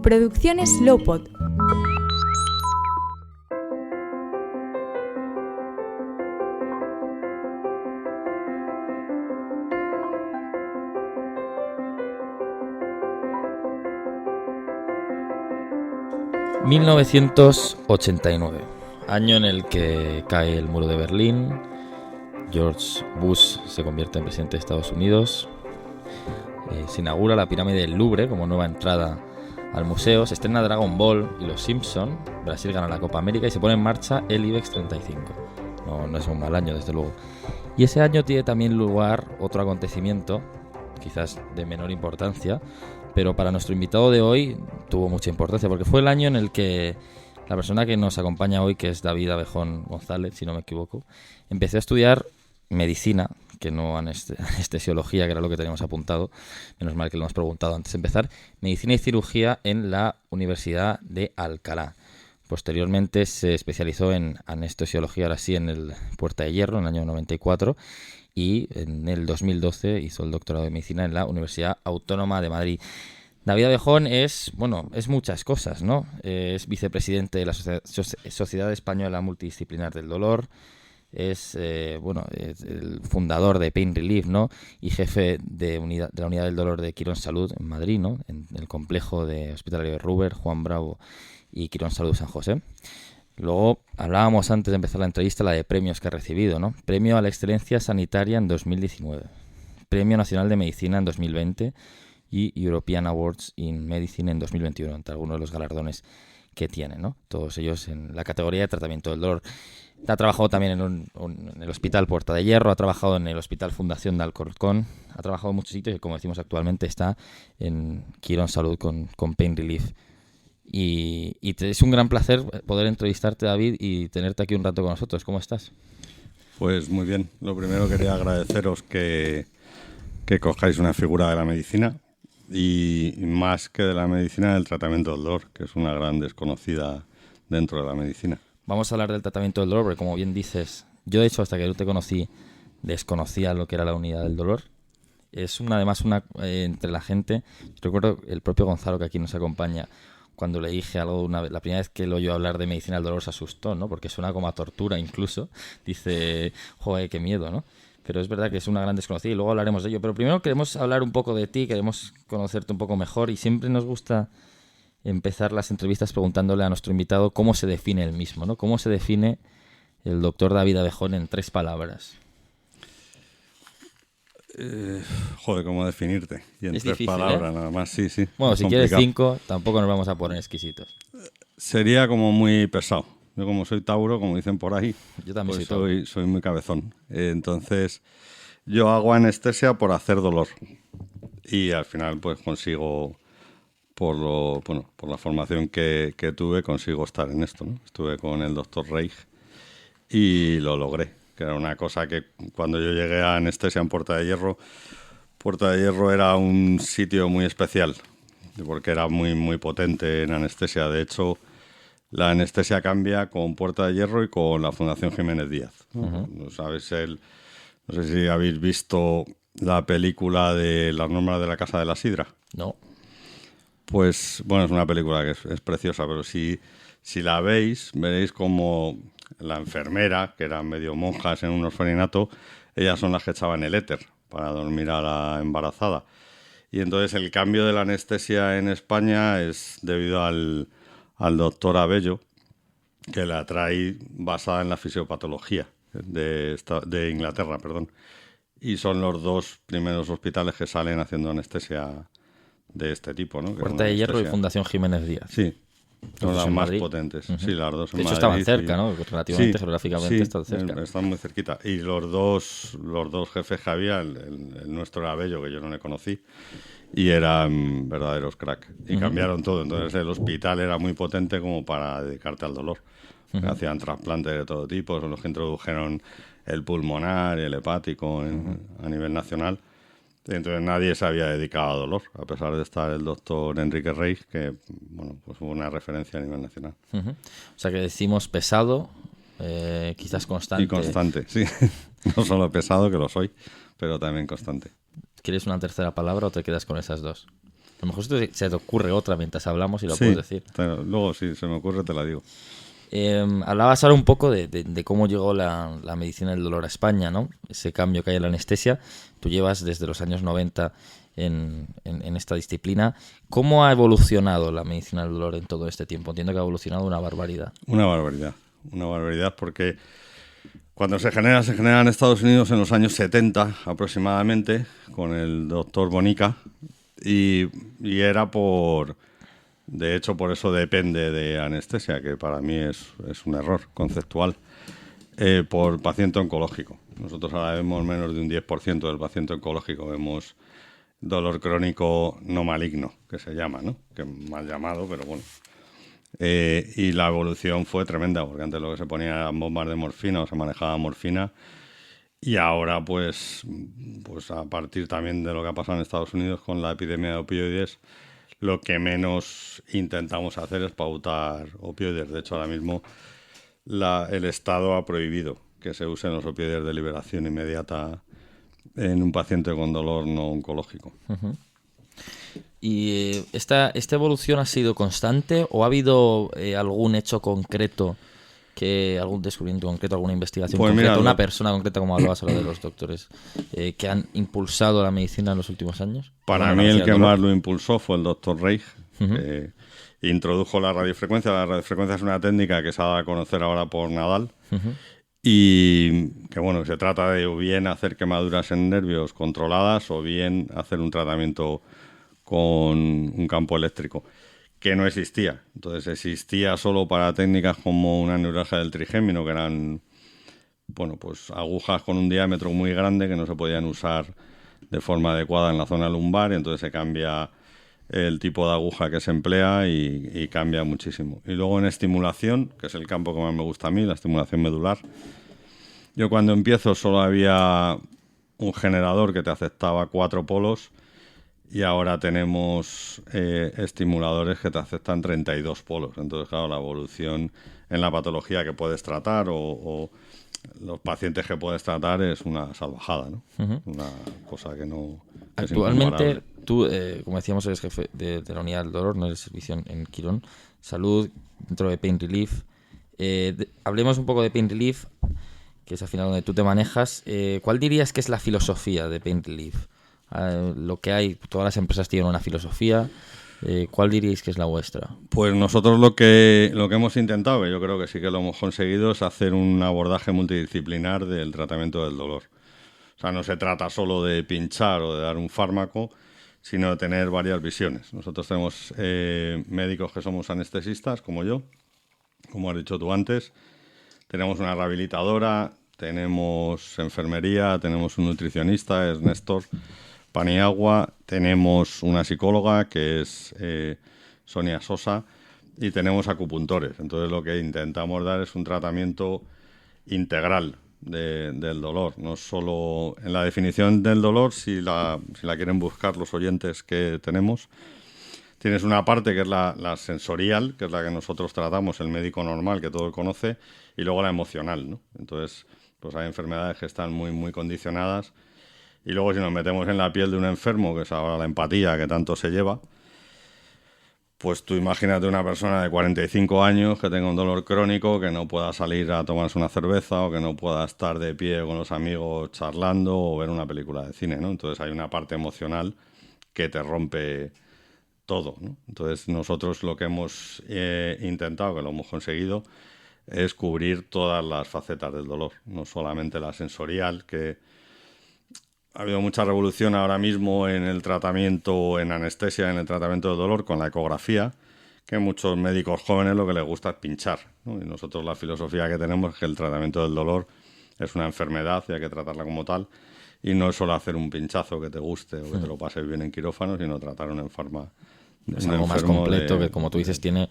Producciones Lowpod. ...1989... año en el que cae el muro de Berlín, George Bush se convierte en presidente de Estados Unidos, se inaugura la pirámide del Louvre como nueva entrada al museo, se estrena Dragon Ball y Los Simpson, Brasil gana la Copa América y se pone en marcha el IBEX 35. No es un mal año, desde luego. Y ese año tiene también lugar otro acontecimiento, quizás de menor importancia, pero para nuestro invitado de hoy tuvo mucha importancia, porque fue el año en el que la persona que nos acompaña hoy, que es David Abejón González, si no me equivoco, empecé a estudiar medicina, que no anestesiología, que era lo que teníamos apuntado, menos mal que lo hemos preguntado antes de empezar, medicina y cirugía en la Universidad de Alcalá. Posteriormente se especializó en anestesiología, ahora sí, en el Puerta de Hierro, en el año 94, y en el 2012 hizo el doctorado de medicina en la Universidad Autónoma de Madrid. David Abejón es muchas cosas, ¿no? Es vicepresidente de la Sociedad Española Multidisciplinar del Dolor, es el fundador de Pain Relief, ¿no? Y jefe de la unidad del dolor de Quirón Salud en Madrid, ¿no? En el complejo de hospitalario de Ruber, Juan Bravo y Quirón Salud San José. Luego hablábamos antes de empezar la entrevista la de premios que ha recibido, ¿no? Premio a la excelencia sanitaria en 2019, Premio Nacional de Medicina en 2020 y European Awards in Medicine en 2021, entre algunos de los galardones que tiene, ¿no? Todos ellos en la categoría de tratamiento del dolor. Ha trabajado también en el Hospital Puerta de Hierro, ha trabajado en el Hospital Fundación de Alcorcón, ha trabajado en muchos sitios y, como decimos, actualmente está en Quirón Salud con Pain Relief. Y es un gran placer poder entrevistarte, David, y tenerte aquí un rato con nosotros. ¿Cómo estás? Pues muy bien. Lo primero quería agradeceros que cojáis una figura de la medicina y más que de la medicina, del tratamiento del dolor, que es una gran desconocida dentro de la medicina. Vamos a hablar del tratamiento del dolor, porque como bien dices, yo de hecho hasta que yo te conocí desconocía lo que era la unidad del dolor. Es además entre la gente, recuerdo el propio Gonzalo que aquí nos acompaña, cuando le dije algo la primera vez que lo oyó hablar de medicina del dolor se asustó, ¿no? Porque suena como a tortura incluso. Dice, joder, qué miedo, ¿no? Pero es verdad que es una gran desconocida y luego hablaremos de ello. Pero primero queremos hablar un poco de ti, queremos conocerte un poco mejor y siempre nos gusta empezar las entrevistas preguntándole a nuestro invitado cómo se define él mismo, ¿no? ¿Cómo se define el doctor David Abejón en 3 palabras? ¿Cómo definirte? Y en es 3 difícil, palabras, nada más, sí. Bueno, si quieres complicado. 5, tampoco nos vamos a poner exquisitos. Sería como muy pesado. Yo como soy Tauro, como dicen por ahí, yo también pues soy muy cabezón. Entonces, yo hago anestesia por hacer dolor. Y al final, pues consigo, por la formación que tuve, consigo estar en esto, ¿no? Estuve con el doctor Reich y lo logré. Que era una cosa que cuando yo llegué a anestesia en Puerta de Hierro era un sitio muy especial, porque era muy, muy potente en anestesia. De hecho, la anestesia cambia con Puerta de Hierro y con la Fundación Jiménez Díaz. Uh-huh. No sé si habéis visto la película de Las normas de la Casa de la Sidra. No. Pues, bueno, es una película que es preciosa, pero si la veis, veréis como la enfermera, que eran medio monjas en un orfanato, ellas son las que echaban el éter para dormir a la embarazada. Y entonces el cambio de la anestesia en España es debido al doctor Abello, que la trae basada en la fisiopatología de Inglaterra, perdón. Y son los 2 primeros hospitales que salen haciendo anestesia de este tipo, ¿no? Puerta de Hierro y Fundación Jiménez Díaz. Sí. Son las más Madrid. potentes. Uh-huh. Sí, las 2 en de hecho, Madrid, estaban cerca, ¿no? Relativamente, geográficamente están cerca. Están muy cerquita. Y los dos jefes que había, el nuestro era Abello, que yo no le conocí, y eran verdaderos crack. Y cambiaron todo. Entonces el hospital era muy potente como para dedicarte al dolor. Hacían trasplantes de todo tipo, son los que introdujeron el pulmonar y el hepático a nivel nacional. Entonces nadie se había dedicado a dolor, a pesar de estar el doctor Enrique Reich, que pues hubo una referencia a nivel nacional. Uh-huh. O sea que decimos pesado, quizás constante. Y constante, sí. No solo pesado, que lo soy, pero también constante. ¿Quieres una tercera palabra o te quedas con esas 2? A lo mejor se te ocurre otra mientras hablamos y la Sí, puedes decir. luego si se me ocurre te la digo. Hablabas ahora un poco de cómo llegó la medicina del dolor a España, ¿no? Ese cambio que hay en la anestesia. Tú llevas desde los años 90 en esta disciplina. ¿Cómo ha evolucionado la medicina del dolor en todo este tiempo? Entiendo que ha evolucionado una barbaridad. Una barbaridad porque cuando se genera en Estados Unidos en los años 70 aproximadamente, con el doctor Bonica, y era de hecho por eso depende de anestesia, que para mí es un error conceptual, por paciente oncológico. Nosotros ahora vemos menos de un 10% del paciente oncológico, vemos dolor crónico no maligno, que se llama, ¿no? Que mal llamado, pero bueno. Y la evolución fue tremenda, porque antes lo que se ponía eran bombas de morfina o se manejaba morfina, y ahora pues a partir también de lo que ha pasado en Estados Unidos con la epidemia de opioides, lo que menos intentamos hacer es pautar opioides. De hecho, ahora mismo el Estado ha prohibido que se usen los opioides de liberación inmediata en un paciente con dolor no oncológico. Uh-huh. ¿Y esta evolución ha sido constante o ha habido algún hecho concreto, algún descubrimiento concreto, alguna investigación concreta, una persona concreta, como hablabas ahora de los doctores, que han impulsado la medicina en los últimos años? Para mí el que más lo impulsó fue el doctor Reich, que introdujo la radiofrecuencia. La radiofrecuencia es una técnica que se ha dado a conocer ahora por Nadal, y que bueno, se trata de o bien hacer quemaduras en nervios controladas o bien hacer un tratamiento con un campo eléctrico, que no existía. Entonces existía solo para técnicas como una neuralgia del trigémino, que eran pues agujas con un diámetro muy grande que no se podían usar de forma adecuada en la zona lumbar, y entonces se cambia el tipo de aguja que se emplea y cambia muchísimo. Y luego en estimulación, que es el campo que más me gusta a mí, la estimulación medular. Yo cuando empiezo solo había un generador que te aceptaba 4 polos, y ahora tenemos estimuladores que te aceptan 32 polos. Entonces, claro, la evolución en la patología que puedes tratar o los pacientes que puedes tratar es una salvajada, ¿no? Uh-huh. Una cosa que no... Actualmente, tú, como decíamos, eres jefe de la unidad del dolor, no eres servicio en Quirón Salud, dentro de Pain Relief. Hablemos un poco de Pain Relief, que es al final donde tú te manejas. ¿Cuál dirías que es la filosofía de Pain Relief? Lo que hay, todas las empresas tienen una filosofía. ¿Cuál diríais que es la vuestra? Pues nosotros lo que hemos intentado, y yo creo que sí que lo hemos conseguido, es hacer un abordaje multidisciplinar del tratamiento del dolor. O sea, no se trata solo de pinchar o de dar un fármaco, sino de tener varias visiones. Nosotros tenemos médicos que somos anestesistas, como yo, como has dicho tú antes. Tenemos una rehabilitadora, tenemos enfermería, tenemos un nutricionista, es Néstor Paniagua, tenemos una psicóloga que es Sonia Sosa, y tenemos acupuntores. Entonces lo que intentamos dar es un tratamiento integral del dolor, no solo en la definición del dolor, si la quieren buscar los oyentes que tenemos. Tienes una parte que es la sensorial, que es la que nosotros tratamos, el médico normal que todo el conoce, y luego la emocional, ¿no? Entonces, pues hay enfermedades que están muy, muy condicionadas. Y luego si nos metemos en la piel de un enfermo, que es ahora la empatía que tanto se lleva, pues tú imagínate una persona de 45 años que tenga un dolor crónico, que no pueda salir a tomarse una cerveza o que no pueda estar de pie con los amigos charlando o ver una película de cine, ¿no? Entonces hay una parte emocional que te rompe todo, ¿no? Entonces nosotros lo que hemos intentado, que lo hemos conseguido, es cubrir todas las facetas del dolor, no solamente la sensorial, que ha habido mucha revolución ahora mismo en el tratamiento, en anestesia, en el tratamiento del dolor con la ecografía, que a muchos médicos jóvenes lo que les gusta es pinchar, ¿no? Y nosotros la filosofía que tenemos es que el tratamiento del dolor es una enfermedad y hay que tratarla como tal, y no es solo hacer un pinchazo que te guste o que te lo pases bien en quirófano, sino tratar un enfermo. Es algo más completo que, como tú dices, tiene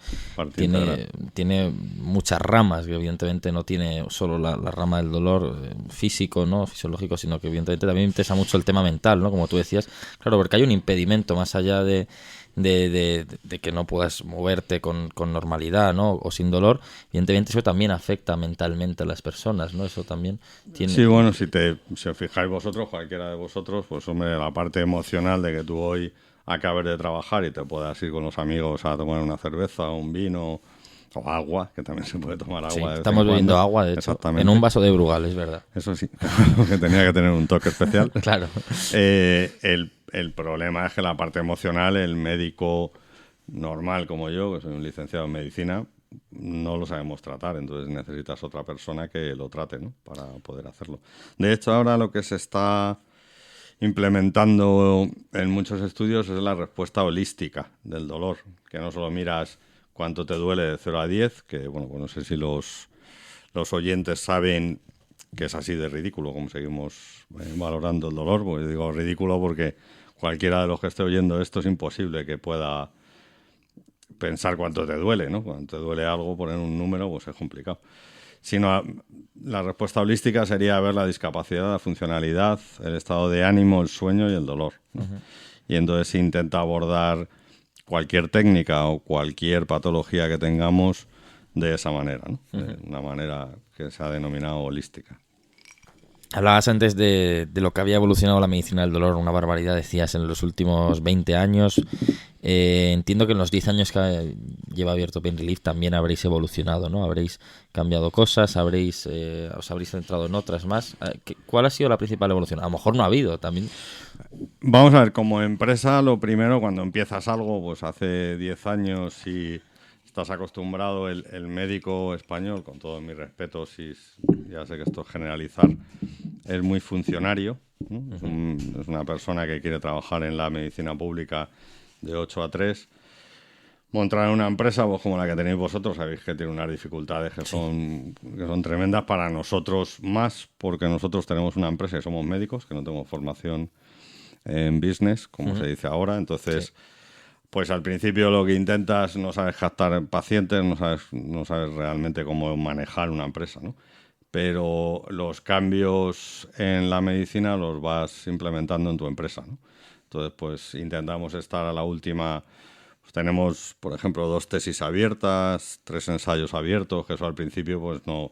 muchas ramas, que evidentemente no tiene solo la rama del dolor físico, ¿no? Fisiológico, sino que evidentemente también interesa mucho el tema mental, ¿no? Como tú decías, claro, porque hay un impedimento más allá de que no puedas moverte con normalidad, ¿no? O sin dolor. Evidentemente eso también afecta mentalmente a las personas, ¿no? Eso también tiene... Sí, bueno, si os fijáis vosotros, cualquiera de vosotros, pues hombre, la parte emocional de que tú hoy acabes de trabajar y te puedas ir con los amigos a tomar una cerveza o un vino o agua, que también se puede tomar agua. Sí, de vez estamos en bebiendo cuando. agua, de hecho, Exactamente. en un vaso de Brugal, es verdad. Eso sí, que tenía que tener un toque especial. Claro. El problema es que la parte emocional, el médico normal como yo, que soy un licenciado en medicina, no lo sabemos tratar, entonces necesitas otra persona que lo trate, ¿no? Para poder hacerlo. De hecho, ahora lo que se está implementando en muchos estudios es la respuesta holística del dolor, que no solo miras cuánto te duele de 0 a 10, que bueno, pues no sé si los oyentes saben que es así de ridículo como seguimos valorando el dolor. Pues digo ridículo porque cualquiera de los que esté oyendo esto es imposible que pueda pensar cuánto te duele, ¿no? Cuando te duele algo, poner un número, pues es complicado. Sino la respuesta holística sería ver la discapacidad, la funcionalidad, el estado de ánimo, el sueño y el dolor, ¿no? Y entonces se intenta abordar cualquier técnica o cualquier patología que tengamos de esa manera, ¿no? De una manera que se ha denominado holística. Hablabas antes de lo que había evolucionado la medicina del dolor, una barbaridad, decías, en los últimos 20 años. Entiendo que en los 10 años que lleva abierto Pain Relief también habréis evolucionado, ¿no? Habréis cambiado cosas, os habréis centrado en otras más. ¿Cuál ha sido la principal evolución? A lo mejor no ha habido también. Vamos a ver, como empresa, lo primero, cuando empiezas algo, pues hace 10 años y estás acostumbrado, el médico español, con todos mis respetos, y ya sé que esto es generalizar, es muy funcionario, ¿no? Es una persona que quiere trabajar en la medicina pública de 8 a 3. Montar en una empresa pues como la que tenéis vosotros, sabéis que tiene unas dificultades que son tremendas para nosotros, más porque nosotros tenemos una empresa y somos médicos, que no tenemos formación en business, como se dice ahora. Entonces, pues al principio lo que intentas, no sabes captar pacientes, no sabes realmente cómo manejar una empresa, ¿no? Pero los cambios en la medicina los vas implementando en tu empresa, ¿no? Entonces, pues intentamos estar a la última. Pues tenemos, por ejemplo, 2 tesis abiertas, 3 ensayos abiertos, que eso al principio pues no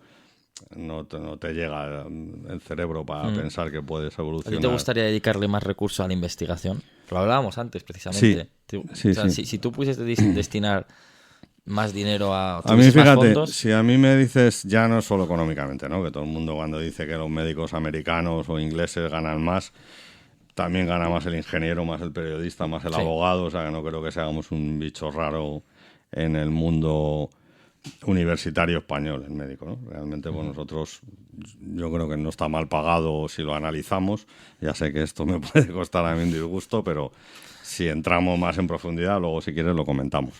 te llega el cerebro para pensar que puedes ¿A evolucionar. ti te gustaría dedicarle más recursos a la investigación? Lo hablábamos antes, precisamente. Sí, sí. Si tú pudieses destinar más dinero a mí, fíjate, más fondos. si a mí me dices, ya no solo económicamente, ¿no? Que todo el mundo cuando dice que los médicos americanos o ingleses ganan más, también gana más el ingeniero, más el periodista, más el abogado. O sea, que no creo que seamos un bicho raro en el mundo universitario español, el médico, ¿no? Realmente, pues nosotros, yo creo que no está mal pagado si lo analizamos. Ya sé que esto me puede costar a mí un disgusto, pero si entramos más en profundidad, luego si quieres lo comentamos.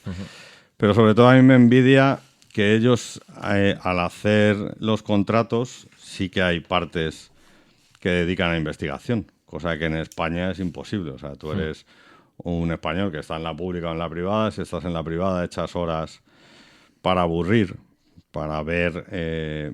Pero sobre todo a mí me envidia que ellos, al hacer los contratos, sí que hay partes que dedican a investigación, cosa que en España es imposible. O sea, tú eres un español que está en la pública o en la privada. Si estás en la privada, echas horas para aburrir, para ver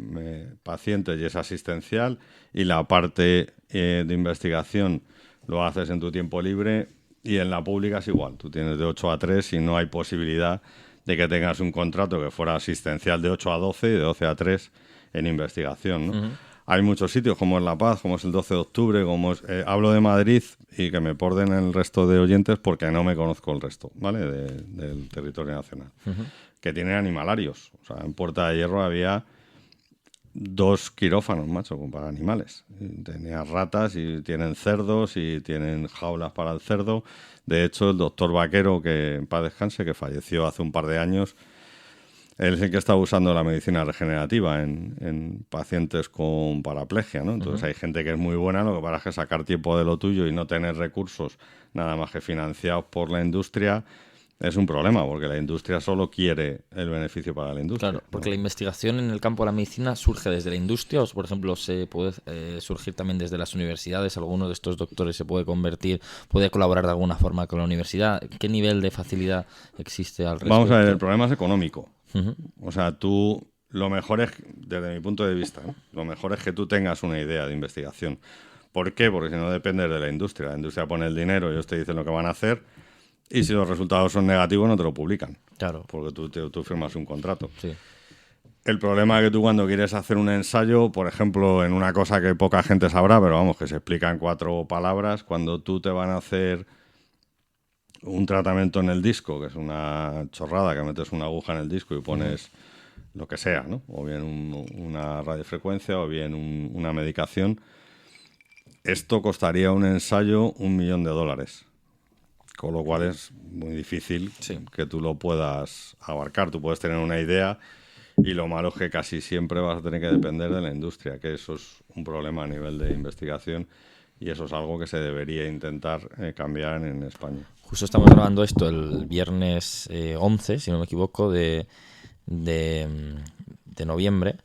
pacientes y es asistencial, y la parte de investigación lo haces en tu tiempo libre, y en la pública es igual. Tú tienes de 8 a 3 y no hay posibilidad de que tengas un contrato que fuera asistencial de 8 a 12 y de 12 a 3 en investigación, ¿no? Hay muchos sitios, como es La Paz, como es el 12 de octubre, como es, hablo de Madrid, y que me porden el resto de oyentes porque no me conozco el resto, ¿vale? Del territorio nacional. Que tienen animalarios. O sea, en Puerta de Hierro había 2 quirófanos, macho, para animales. Tenía ratas y tienen cerdos y tienen jaulas para el cerdo. De hecho, el doctor Vaquero, que en paz descanse, que falleció hace un par de años, él es el que está usando la medicina regenerativa en pacientes con paraplegia, ¿no? Entonces hay gente que es muy buena, lo que pasa es que sacar tiempo de lo tuyo y no tener recursos nada más que financiados por la industria es un problema, porque la industria solo quiere el beneficio para la industria. Claro, porque la investigación en el campo de la medicina surge desde la industria, o por ejemplo se puede surgir también desde las universidades. Alguno de estos doctores se puede convertir, puede colaborar de alguna forma con la universidad. ¿Qué nivel de facilidad existe al respecto? Vamos a ver, el problema es económico. O sea, tú, lo mejor es, desde mi punto de vista, ¿no? Lo mejor es que tú tengas una idea de investigación. ¿Por qué? Porque si no dependes de la industria. La industria pone el dinero, ellos te dicen lo que van a hacer, y si los resultados son negativos no te lo publican. Claro. Porque tú firmas un contrato. Sí. El problema es que tú cuando quieres hacer un ensayo, por ejemplo, en una cosa que poca gente sabrá, pero vamos, que se explica en 4 palabras, cuando tú te van a hacer un tratamiento en el disco, que es una chorrada, que metes una aguja en el disco y pones lo que sea, ¿no? O bien una radiofrecuencia o bien una medicación. Esto costaría un ensayo $1.000.000. Con lo cual es muy difícil que tú lo puedas abarcar. Tú puedes tener una idea y lo malo es que casi siempre vas a tener que depender de la industria, que eso es un problema a nivel de investigación y eso es algo que se debería intentar cambiar en España. Justo estamos grabando esto el viernes 11, si no me equivoco, de noviembre,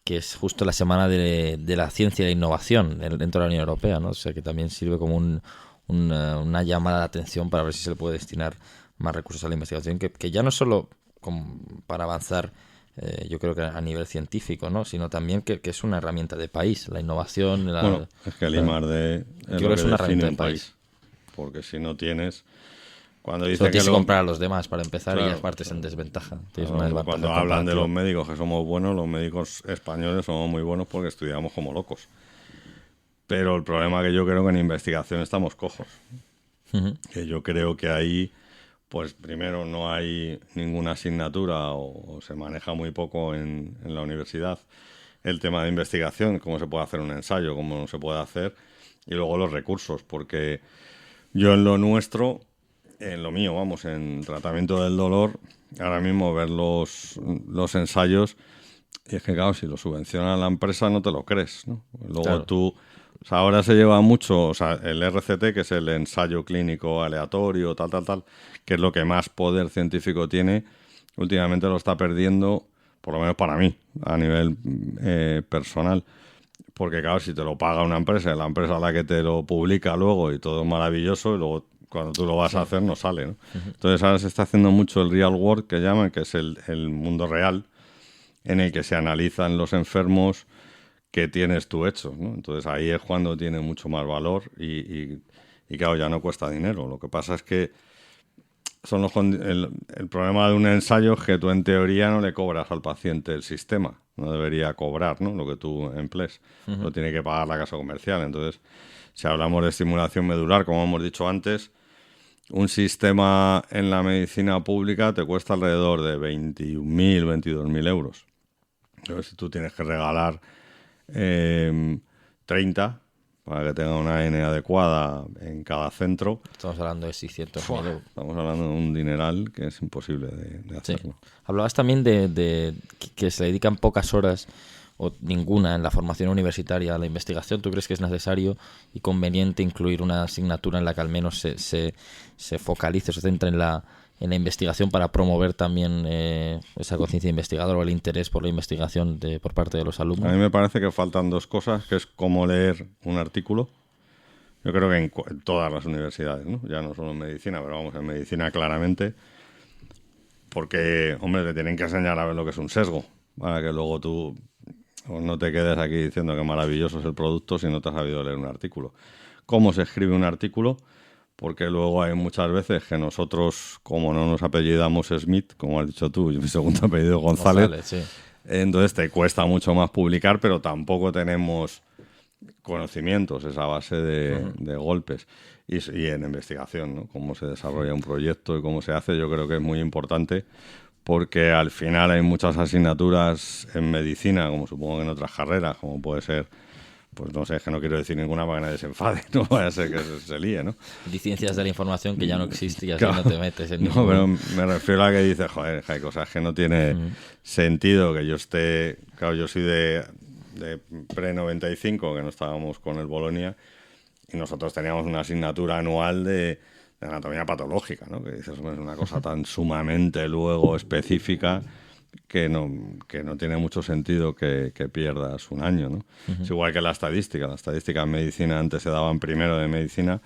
que es justo la semana de la ciencia y la innovación dentro de la Unión Europea, ¿no? O sea que también sirve como una llamada de atención para ver si se le puede destinar más recursos a la investigación, que ya no solo para avanzar, yo creo que a nivel científico, ¿no? Sino también que es una herramienta de país, la innovación. Bueno, es que el I+D es una herramienta de país. Porque si no tienes... Cuando dicen solo tienes que comprar a los demás para empezar, claro, y ya partes en desventaja. Cuando hablan de los médicos que somos buenos, los médicos españoles somos muy buenos porque estudiamos como locos. Pero el problema es que yo creo que en investigación estamos cojos. Uh-huh. Que yo creo que ahí, pues primero no hay ninguna asignatura o se maneja muy poco en la universidad el tema de investigación, cómo se puede hacer un ensayo, cómo no se puede hacer, y luego los recursos, porque yo en lo nuestro, en lo mío, vamos, en tratamiento del dolor, ahora mismo ver los ensayos, y es que claro, si lo subvenciona la empresa no te lo crees, ¿no? Luego claro. Tú... O sea, ahora se lleva mucho, o sea, el RCT, que es el ensayo clínico aleatorio, tal, que es lo que más poder científico tiene, últimamente lo está perdiendo, por lo menos para mí, a nivel personal. Porque claro, si te lo paga una empresa, la empresa a la que te lo publica luego y todo es maravilloso, y luego cuando tú lo vas a hacer no sale, ¿no? Uh-huh. Entonces ahora se está haciendo mucho el real world, que llaman, que es el mundo real, en el que se analizan los enfermos que tienes tú hecho, ¿no? Entonces ahí es cuando tiene mucho más valor y claro, ya no cuesta dinero. Lo que pasa es que el problema de un ensayo es que tú en teoría no le cobras al paciente el sistema, no debería cobrar, ¿no? Lo que tú emplees, uh-huh. Lo tiene que pagar la casa comercial. Entonces, si hablamos de estimulación medular, como hemos dicho antes, un sistema en la medicina pública te cuesta alrededor de 21.000, 22.000 euros. Entonces, si tú tienes que regalar 30 para que tenga una N adecuada en cada centro. Estamos hablando de 600.000 euros. Estamos hablando de un dineral que es imposible de hacerlo. Sí. Hablabas también de que se le dedican pocas horas o ninguna en la formación universitaria a la investigación. ¿Tú crees que es necesario y conveniente incluir una asignatura en la que al menos se focalice, se centre en la investigación para promover también esa conciencia investigadora o el interés por la investigación por parte de los alumnos? A mí me parece que faltan dos cosas, que es cómo leer un artículo. Yo creo que en todas las universidades, ¿no? Ya no solo en medicina, pero vamos, en medicina claramente, porque, hombre, te tienen que enseñar a ver lo que es un sesgo, para que luego tú no te quedes aquí diciendo que maravilloso es el producto si no te has sabido leer un artículo. ¿Cómo se escribe un artículo? Porque luego hay muchas veces que nosotros, como no nos apellidamos Smith, como has dicho tú, mi segundo apellido es González, sí. Entonces te cuesta mucho más publicar, pero tampoco tenemos conocimientos, esa base de golpes. Y en investigación, ¿no? Cómo se desarrolla un proyecto y cómo se hace, yo creo que es muy importante, porque al final hay muchas asignaturas en medicina, como supongo que en otras carreras, como puede ser... Pues no sé, es que no quiero decir ninguna para que nadie se enfade, no vaya a ser que se líe, ¿no? Ciencias de la información que ya no existe y así claro. No te metes en ningún... No, pero me refiero a que dices, joder, hay cosas que no tiene sentido que yo esté... Claro, yo soy de pre-95, que no estábamos con el Bolonia, y nosotros teníamos una asignatura anual de anatomía patológica, ¿no? Que dices, es una cosa tan sumamente luego específica... Que no tiene mucho sentido que pierdas un año, ¿no? Uh-huh. Es igual que la estadística. La estadística en medicina antes se daban primero de medicina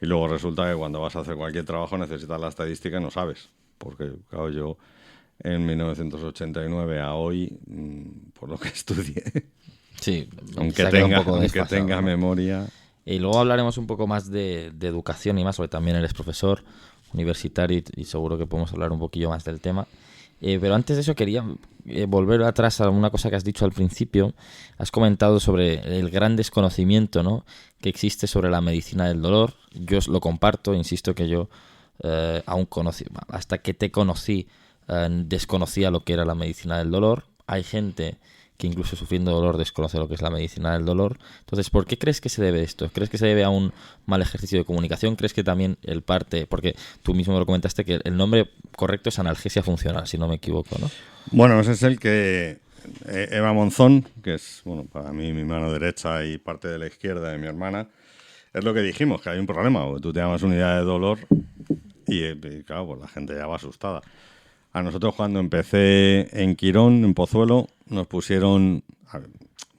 y luego resulta que cuando vas a hacer cualquier trabajo necesitas la estadística y no sabes. Porque, claro, yo en 1989 a hoy, por lo que estudié, sí, aunque tenga memoria... Y luego hablaremos un poco más de educación y más, porque también eres profesor universitario y seguro que podemos hablar un poquillo más del tema. Pero antes de eso quería volver atrás a una cosa que has dicho al principio. Has comentado sobre el gran desconocimiento, ¿no?, que existe sobre la medicina del dolor. Yo lo comparto, insisto que yo aún conocí, hasta que te conocí, desconocía lo que era la medicina del dolor. Hay gente que incluso sufriendo dolor desconoce lo que es la medicina del dolor. Entonces, ¿por qué crees que se debe esto? ¿Crees que se debe a un mal ejercicio de comunicación? ¿Crees que también el parte, porque tú mismo me lo comentaste, que el nombre correcto es analgesia funcional, si no me equivoco, ¿no? Bueno, ese es el que Eva Monzón, que es, bueno, para mí mi mano derecha y parte de la izquierda de mi hermana, es lo que dijimos, que hay un problema, porque tú te llamas unidad de dolor y claro, pues la gente ya va asustada. A nosotros cuando empecé en Quirón, en Pozuelo, nos pusieron,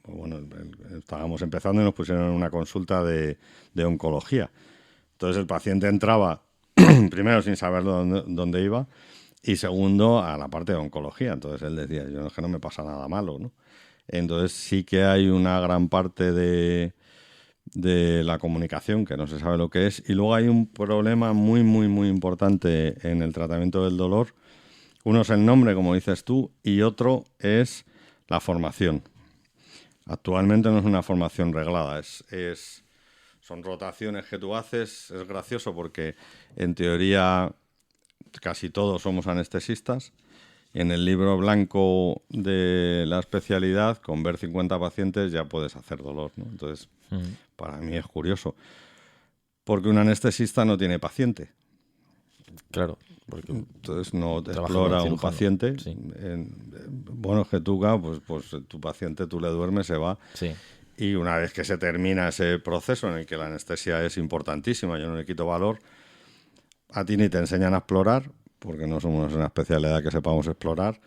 bueno, estábamos empezando y nos pusieron en una consulta de oncología. Entonces el paciente entraba, primero sin saber dónde iba, y segundo a la parte de oncología. Entonces él decía, yo es que no me pasa nada malo, ¿no? Entonces sí que hay una gran parte de la comunicación que no se sabe lo que es, y luego hay un problema muy, muy, muy importante en el tratamiento del dolor. Uno es el nombre, como dices tú, y otro es la formación. Actualmente no es una formación reglada, son rotaciones que tú haces. Es gracioso porque en teoría casi todos somos anestesistas. En el libro blanco de la especialidad, con ver 50 pacientes ya puedes hacer dolor, ¿no? Entonces, para mí es curioso, porque un anestesista no tiene paciente. Claro. Porque entonces no explora un paciente. Sí. Bueno, es que tú, pues tu paciente, tú le duermes, se va. Sí. Y una vez que se termina ese proceso en el que la anestesia es importantísima, yo no le quito valor, a ti ni te enseñan a explorar, porque no somos una especialidad que sepamos explorar,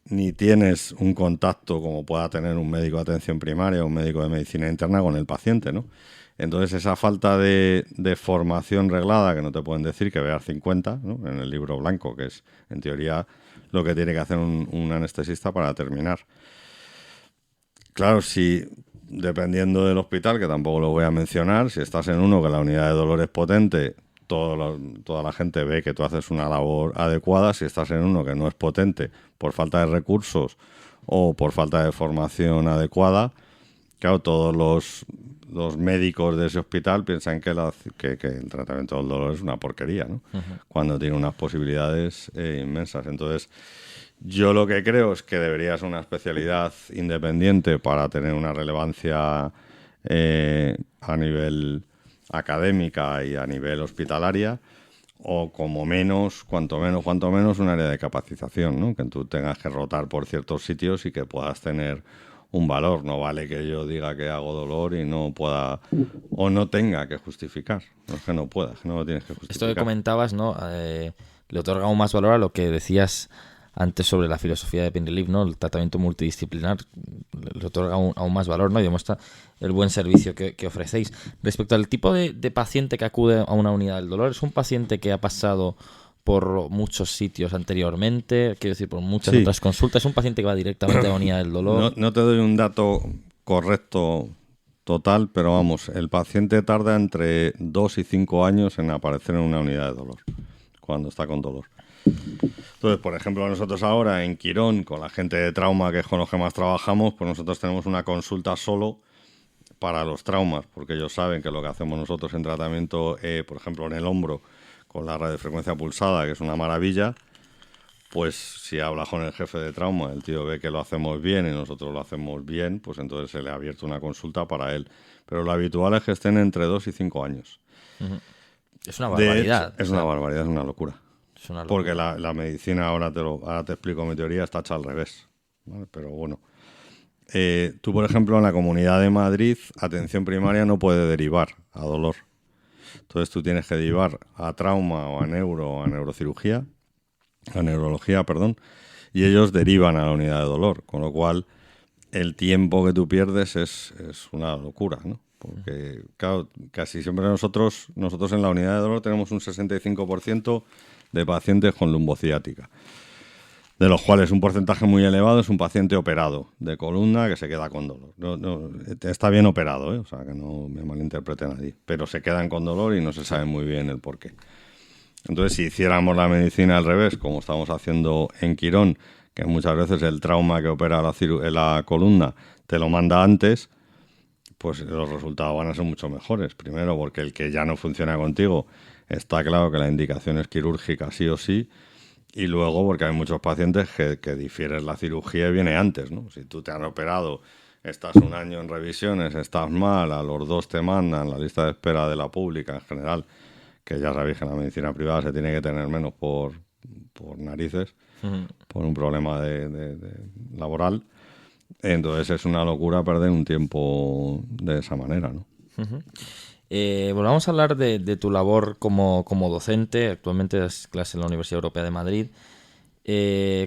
ni tienes un contacto como pueda tener un médico de atención primaria o un médico de medicina interna con el paciente, ¿no? Entonces esa falta de formación reglada, que no te pueden decir que veas 50, ¿no? En el libro blanco, que es en teoría lo que tiene que hacer un anestesista para terminar. Claro, si dependiendo del hospital, que tampoco lo voy a mencionar, si estás en uno que la unidad de dolor es potente, toda la gente ve que tú haces una labor adecuada. Si estás en uno que no es potente por falta de recursos o por falta de formación adecuada, claro, todos los médicos de ese hospital piensan que el tratamiento del dolor es una porquería, ¿no? Cuando tiene unas posibilidades inmensas. Entonces, yo lo que creo es que debería ser una especialidad independiente para tener una relevancia a nivel académica y a nivel hospitalaria, o como menos, cuanto menos un área de capacitación, ¿no? Que tú tengas que rotar por ciertos sitios y que puedas tener un valor. No vale que yo diga que hago dolor y no pueda o no tenga que justificar. No es que no puedas, que no lo tienes que justificar. Esto que comentabas, ¿no? Le otorga aún más valor a lo que decías antes sobre la filosofía de Pinreleaf, ¿no? El tratamiento multidisciplinar le otorga aún más valor, ¿no? Y demuestra el buen servicio que ofrecéis. Respecto al tipo de paciente que acude a una unidad del dolor, ¿es un paciente que ha pasado por muchos sitios anteriormente? Quiero decir, por muchas otras consultas. ¿Es un paciente que va directamente a la unidad del dolor? No te doy un dato correcto total, pero vamos, el paciente tarda entre 2 y 5 años en aparecer en una unidad de dolor, cuando está con dolor. Entonces, por ejemplo, nosotros ahora en Quirón, con la gente de trauma, que es con los que más trabajamos, pues nosotros tenemos una consulta solo para los traumas, porque ellos saben que lo que hacemos nosotros en tratamiento, por ejemplo, en el hombro, con la radiofrecuencia pulsada, que es una maravilla, pues si habla con el jefe de trauma, el tío ve que lo hacemos bien y nosotros lo hacemos bien, pues entonces se le ha abierto una consulta para él. Pero lo habitual es que estén entre 2 y 5 años. Es una barbaridad. Es una barbaridad, es una locura. Porque la medicina, ahora te explico mi teoría, está hecha al revés, ¿vale? Pero bueno. Tú, por ejemplo, en la Comunidad de Madrid, atención primaria no puede derivar a dolor. Entonces tú tienes que derivar a trauma o a neurocirugía, a neurología, perdón, y ellos derivan a la unidad de dolor, con lo cual el tiempo que tú pierdes es una locura, ¿no? Porque, claro, casi siempre nosotros en la unidad de dolor tenemos un 65% de pacientes con lumbociática, de los cuales un porcentaje muy elevado es un paciente operado de columna que se queda con dolor. No, está bien operado, o sea, que no me malinterprete nadie, pero se quedan con dolor y no se sabe muy bien el porqué. Entonces, si hiciéramos la medicina al revés, como estamos haciendo en Quirón, que muchas veces el trauma que opera la columna te lo manda antes, pues los resultados van a ser mucho mejores. Primero, porque el que ya no funciona contigo está claro que la indicación es quirúrgica sí o sí. Y luego, porque hay muchos pacientes que difieren la cirugía y viene antes, ¿no? Si tú te han operado, estás un año en revisiones, estás mal, a los 2 te mandan la lista de espera de la pública en general, que ya sabéis que en la medicina privada se tiene que tener menos por narices, por un problema de laboral. Entonces es una locura perder un tiempo de esa manera, ¿no? Bueno, vamos a hablar de tu labor como docente. Actualmente das clase en la Universidad Europea de Madrid.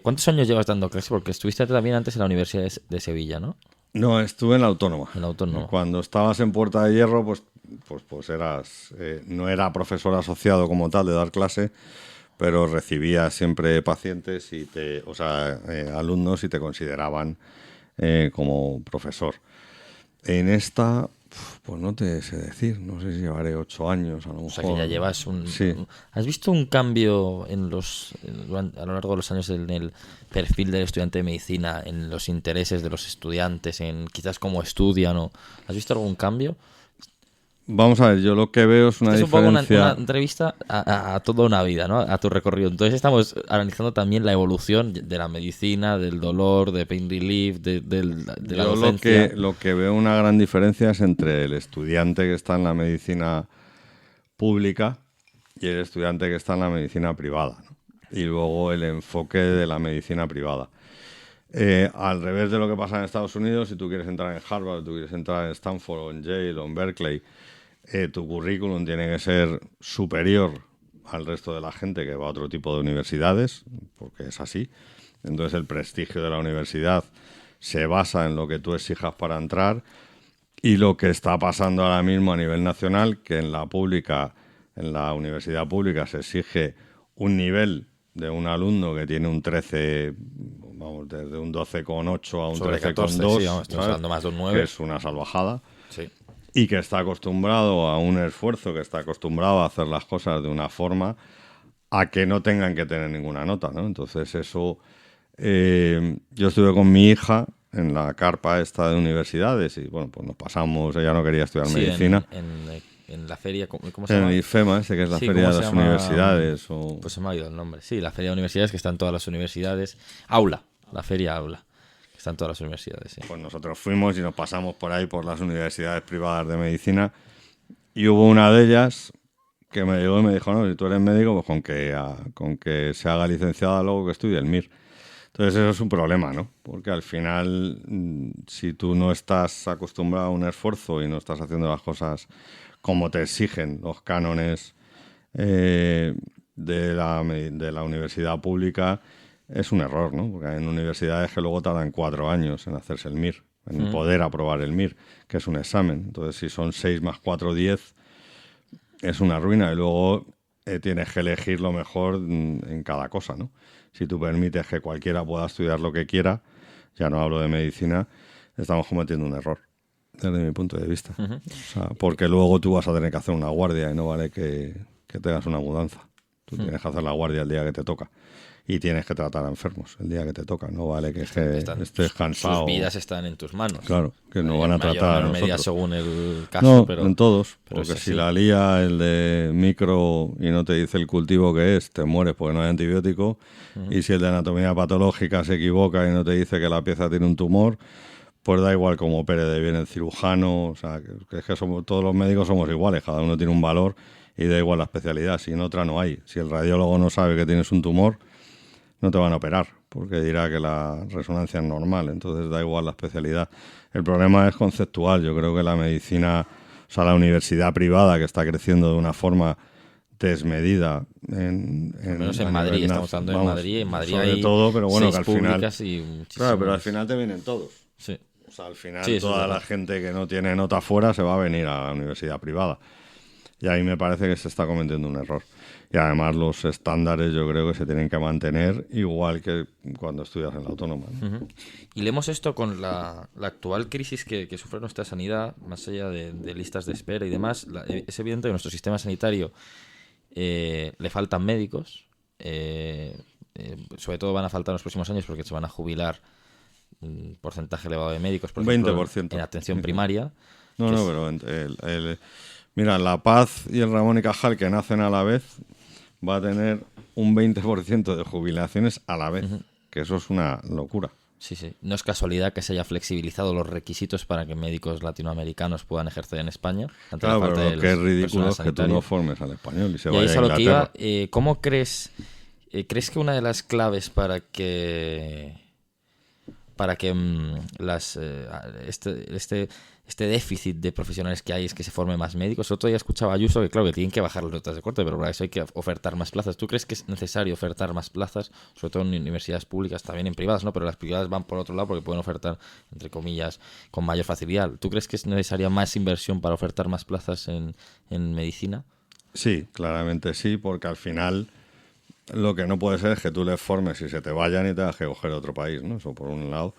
¿Cuántos años llevas dando clase? Porque estuviste también antes en la Universidad de Sevilla, ¿no? No, estuve en la Autónoma. En la Autónoma. Cuando estabas en Puerta de Hierro, pues eras... no era profesor asociado como tal de dar clase, pero recibías siempre pacientes y alumnos y te consideraban como profesor. En esta, pues no te sé decir, no sé si llevaré 8 años a lo mejor. O sea que ya llevas Sí. ¿Has visto un cambio a lo largo de los años en el perfil del estudiante de medicina, en los intereses de los estudiantes, en quizás cómo estudian? ¿Has visto algún cambio? Vamos a ver, yo lo que veo es una Es un poco diferencia... una entrevista a toda una vida, ¿no? A tu recorrido. Entonces estamos analizando también la evolución de la medicina, del dolor, de pain relief, de la Yo docencia. lo que veo una gran diferencia es entre el estudiante que está en la medicina pública y el estudiante que está en la medicina privada, ¿no? Y luego el enfoque de la medicina privada. Al revés de lo que pasa en Estados Unidos, si tú quieres entrar en Harvard, tú quieres entrar en Stanford o en Yale o en Berkeley, tu currículum tiene que ser superior al resto de la gente que va a otro tipo de universidades, porque es así. Entonces el prestigio de la universidad se basa en lo que tú exijas para entrar, y lo que está pasando ahora mismo a nivel nacional, que en la universidad pública se exige un nivel de un alumno que tiene un 13, vamos, desde un 12,8 a un Sobre 14, 13,2, sí, vamos, estamos hablando más de un 9. que es una salvajada. Sí. Y que está acostumbrado a un esfuerzo, que está acostumbrado a hacer las cosas de una forma a que no tengan que tener ninguna nota, ¿no? Entonces eso... yo estuve con mi hija en la carpa esta de universidades y, bueno, pues nos pasamos, ella no quería estudiar medicina. En la feria, ¿cómo se En llama? el IFEMA, que es la Sí, feria ¿cómo de se las llama? universidades. Pues se me ha ido el nombre. Sí, la feria de universidades, que están todas las universidades. La feria Aula, que están todas las universidades, sí. Pues nosotros fuimos y nos pasamos por ahí, por las universidades privadas de medicina, y hubo una de ellas que me llegó y me dijo, no, si tú eres médico, pues con que se haga licenciada luego que estudie el MIR. Entonces eso es un problema, ¿no? Porque al final, si tú no estás acostumbrado a un esfuerzo y no estás haciendo las cosas como te exigen los cánones de la universidad pública, es un error, ¿no? Porque hay universidades que luego tardan 4 años en hacerse el MIR, en poder aprobar el MIR, que es un examen. Entonces, si son 6 más 4, 10, es una ruina. Y luego tienes que elegir lo mejor en cada cosa, ¿no? Si tú permites que cualquiera pueda estudiar lo que quiera, ya no hablo de medicina, estamos cometiendo un error, desde mi punto de vista. O sea, porque luego tú vas a tener que hacer una guardia y no vale que tengas una mudanza. Tú tienes que hacer la guardia el día que te toca. Y tienes que tratar a enfermos el día que te toca. No vale que estés cansado. Sus vidas están en tus manos. Claro, que no van a tratar a nosotros. Según el caso, no, pero en todos. pero Porque es si así. la lía el de micro y no te dice el cultivo que es, te mueres porque no hay antibiótico. Y si el de anatomía patológica se equivoca y no te dice que la pieza tiene un tumor, pues da igual cómo opere de bien el cirujano. O sea, que es que todos los médicos somos iguales, cada uno tiene un valor y da igual la especialidad. Si en otra no hay. Si el radiólogo no sabe que tienes un tumor, no te van a operar, porque dirá que la resonancia es normal, entonces da igual la especialidad. El problema es conceptual. Yo creo que la medicina, o sea, la universidad privada, que está creciendo de una forma desmedida menos en Madrid, estamos hablando de Madrid, en Madrid sobre hay todo, pero bueno, que al final, y claro, pero al final te vienen todos. Sí. O sea, al final Sí, toda la gente que no tiene nota fuera se va a venir a la universidad privada. Y ahí me parece que se está cometiendo un error. Y además los estándares yo creo que se tienen que mantener igual que cuando estudias en la autónoma, ¿no? Y leemos esto con la actual crisis que sufre nuestra sanidad, más allá de listas de espera y demás. Es evidente que nuestro sistema sanitario le faltan médicos. Sobre todo van a faltar en los próximos años porque se van a jubilar un porcentaje elevado de médicos, por ejemplo, 20%. en atención primaria. No, pero Mira, La Paz y el Ramón y Cajal, que nacen a la vez, va a tener un 20% de jubilaciones a la vez, que eso es una locura. Sí, sí. No es casualidad que se haya flexibilizado los requisitos para que médicos latinoamericanos puedan ejercer en España. Ante Claro, la falta pero de lo que es los ridículo personal es que tú sanitario. no formes al español y se Y ahí vaya es a a lo que Inglaterra. iba. ¿Cómo crees que una de las claves para que este déficit de profesionales que hay es que se formen más médicos? El otro día escuchaba a Ayuso que claro que tienen que bajar las notas de corte, pero para eso hay que ofertar más plazas. ¿Tú crees que es necesario ofertar más plazas, sobre todo en universidades públicas, también en privadas, ¿no? Pero las privadas van por otro lado porque pueden ofertar, entre comillas, con mayor facilidad. ¿Tú crees que es necesaria más inversión para ofertar más plazas en medicina? Sí, claramente sí, porque al final lo que no puede ser es que tú les formes y se te vayan y tengas que coger otro país, ¿no? Eso por un lado.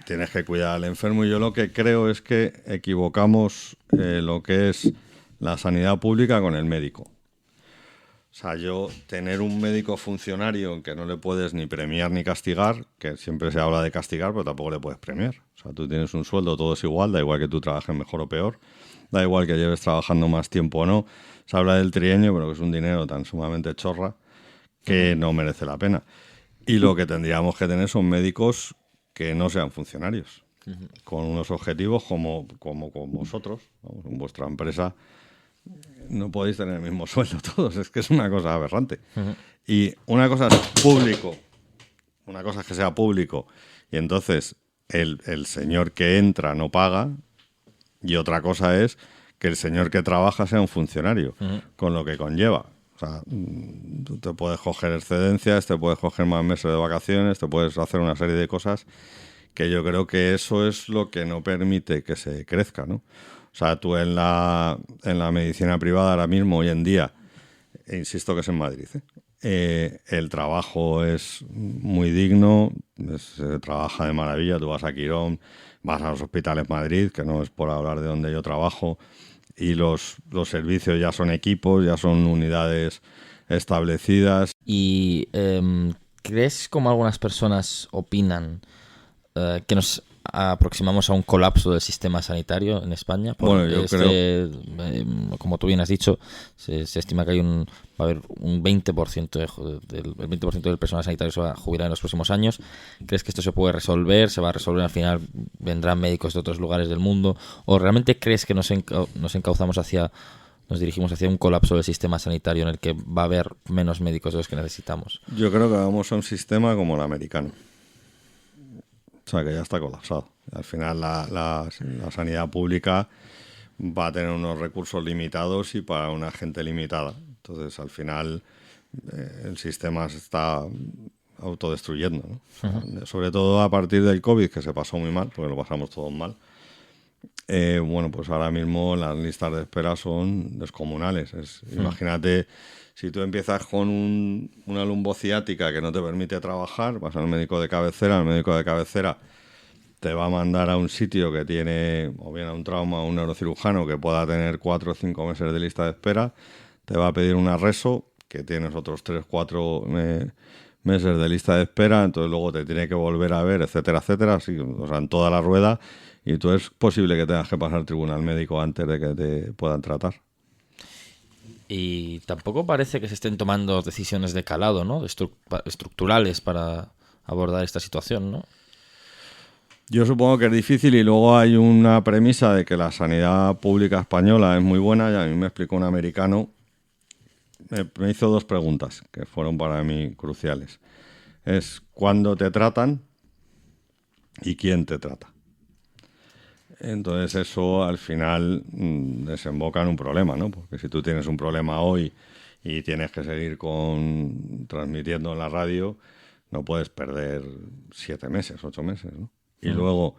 Tienes que cuidar al enfermo y yo lo que creo es que equivocamos lo que es la sanidad pública con el médico. O sea, yo tener un médico funcionario que no le puedes ni premiar ni castigar, que siempre se habla de castigar, pero tampoco le puedes premiar. O sea, tú tienes un sueldo, todo es igual, da igual que tú trabajes mejor o peor, da igual que lleves trabajando más tiempo o no. Se habla del trienio, pero que es un dinero tan sumamente chorra que no merece la pena. Y lo que tendríamos que tener son médicos que no sean funcionarios, con unos objetivos como vosotros, vamos, en vuestra empresa no podéis tener el mismo sueldo todos, es que es una cosa aberrante. Y una cosa es público, una cosa es que sea público, y entonces el señor que entra no paga, y otra cosa es que el señor que trabaja sea un funcionario, con lo que conlleva. O sea, tú te puedes coger excedencias, te puedes coger más meses de vacaciones, te puedes hacer una serie de cosas que yo creo que eso es lo que no permite que se crezca, ¿no? O sea, tú en la medicina privada ahora mismo, hoy en día, insisto que es en Madrid, el trabajo es muy digno, se trabaja de maravilla, tú vas a Quirón, vas a los hospitales Madrid, que no es por hablar de donde yo trabajo, y los servicios ya son equipos, ya son unidades establecidas. ¿Y crees, como algunas personas opinan, que nos aproximamos a un colapso del sistema sanitario en España? Bueno, yo creo... como tú bien has dicho, se estima que va a haber un 20% el 20% del personal sanitario se va a jubilar en los próximos años. ¿Crees que esto se puede resolver? ¿Se va a resolver al final? ¿Vendrán médicos de otros lugares del mundo? ¿O realmente crees que nos dirigimos hacia un colapso del sistema sanitario en el que va a haber menos médicos de los que necesitamos? Yo creo que vamos a un sistema como el americano. O sea, que ya está colapsado. Al final la sanidad pública va a tener unos recursos limitados y para una gente limitada. Entonces, al final, el sistema se está autodestruyendo, ¿no? O sea, sobre todo a partir del COVID, que se pasó muy mal, porque lo pasamos todos mal. Bueno, pues ahora mismo las listas de espera son descomunales. Imagínate, si tú empiezas con una lumbociática que no te permite trabajar, vas al médico de cabecera, el médico de cabecera te va a mandar a un sitio que tiene, o bien a un trauma o un neurocirujano que pueda tener 4 o 5 meses de lista de espera, te va a pedir una reso, que tienes otros 3 o 4 meses de lista de espera, entonces luego te tiene que volver a ver, etcétera, etcétera, así, o sea, en toda la rueda, y tú es posible que tengas que pasar al tribunal médico antes de que te puedan tratar. Y tampoco parece que se estén tomando decisiones de calado, ¿no? Estructurales para abordar esta situación, ¿no? Yo supongo que es difícil y luego hay una premisa de que la sanidad pública española es muy buena y a mí me explicó un americano, me hizo 2 preguntas que fueron para mí cruciales. Es ¿cuándo te tratan y quién te trata? Entonces eso al final desemboca en un problema, ¿no? Porque si tú tienes un problema hoy y tienes que seguir transmitiendo en la radio, no puedes perder 7 meses, 8 meses, ¿no? Y luego,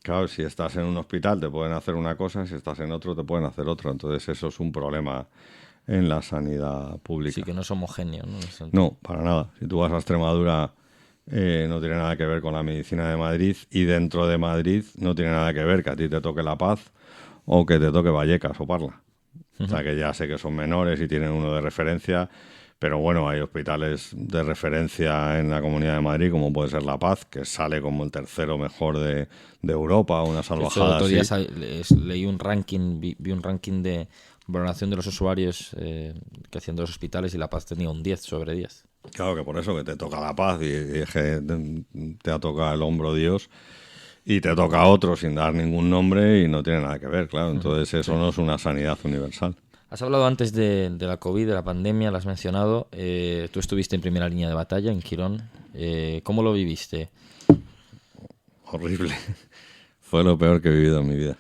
claro, si estás en un hospital te pueden hacer una cosa, si estás en otro te pueden hacer otra. Entonces eso es un problema en la sanidad pública. Sí, que no es homogéneo, ¿no? No, para nada. Si tú vas a Extremadura, no tiene nada que ver con la medicina de Madrid, y dentro de Madrid no tiene nada que ver que a ti te toque La Paz o que te toque Vallecas o Parla. O sea, que ya sé que son menores y tienen uno de referencia, Pero bueno, hay hospitales de referencia en la Comunidad de Madrid, como puede ser La Paz, que sale como el tercero mejor de Europa, una salvajada Otro día así. leí un ranking, vi un ranking de valoración de los usuarios que hacían de los hospitales y La Paz tenía un 10 sobre 10. Claro que por eso que te toca La Paz y es que te ha tocado el hombro Dios y te toca a otro sin dar ningún nombre y no tiene nada que ver, claro. Entonces eso no es una sanidad universal. Has hablado antes de la COVID, de la pandemia, lo has mencionado. Tú estuviste en primera línea de batalla en Quirón. ¿Cómo lo viviste? Horrible. Fue lo peor que he vivido en mi vida.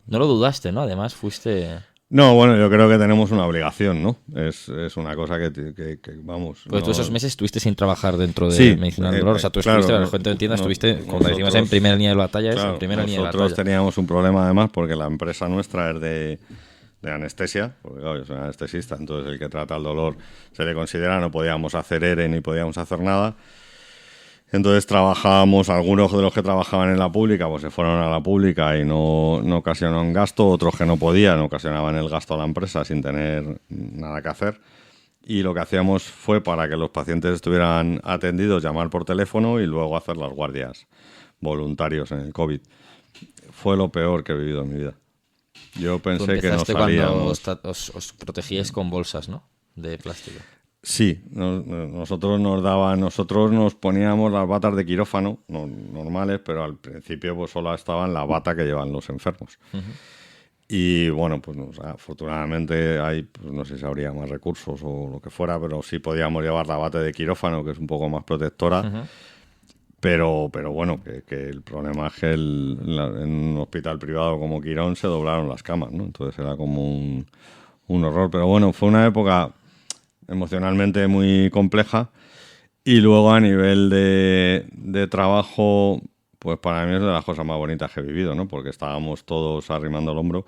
No lo dudaste, ¿no? Además fuiste... No, bueno, yo creo que tenemos una obligación, ¿no? Es una cosa que vamos... Pues tú no- esos meses estuviste sin trabajar dentro de Sí, medicina del dolor. O sea, tú claro, estuviste, para que la gente entienda, estuviste, como decimos, en nosotros- primera línea de batalla, claro, en primera línea de nosotros batalla. teníamos un problema además porque la empresa nuestra es de anestesia, porque claro, yo soy anestesista, entonces el que trata el dolor se le considera, no podíamos hacer ERE ni podíamos hacer nada. Entonces trabajábamos, algunos de los que trabajaban en la pública pues se fueron a la pública y no ocasionaron gasto, otros que no podían ocasionaban el gasto a la empresa sin tener nada que hacer. Y lo que hacíamos fue, para que los pacientes estuvieran atendidos, llamar por teléfono y luego hacer las guardias voluntarios en el COVID. Fue lo peor que he vivido en mi vida. Yo Tú pensé que no empezaste cuando salíamos. os protegíais con bolsas, ¿no? De plástico. Sí, nosotros nos poníamos las batas de quirófano normales, pero al principio pues solo estaban la bata que llevan los enfermos. Y bueno, pues afortunadamente hay, pues, no sé si habría más recursos o lo que fuera, pero sí podíamos llevar la bata de quirófano, que es un poco más protectora. Pero bueno, que el problema es que en un hospital privado como Quirón se doblaron las camas, ¿no? Entonces era como un horror. Pero bueno, fue una época emocionalmente muy compleja. Y luego a nivel de trabajo, pues para mí es de las cosas más bonitas que he vivido, ¿no? Porque estábamos todos arrimando el hombro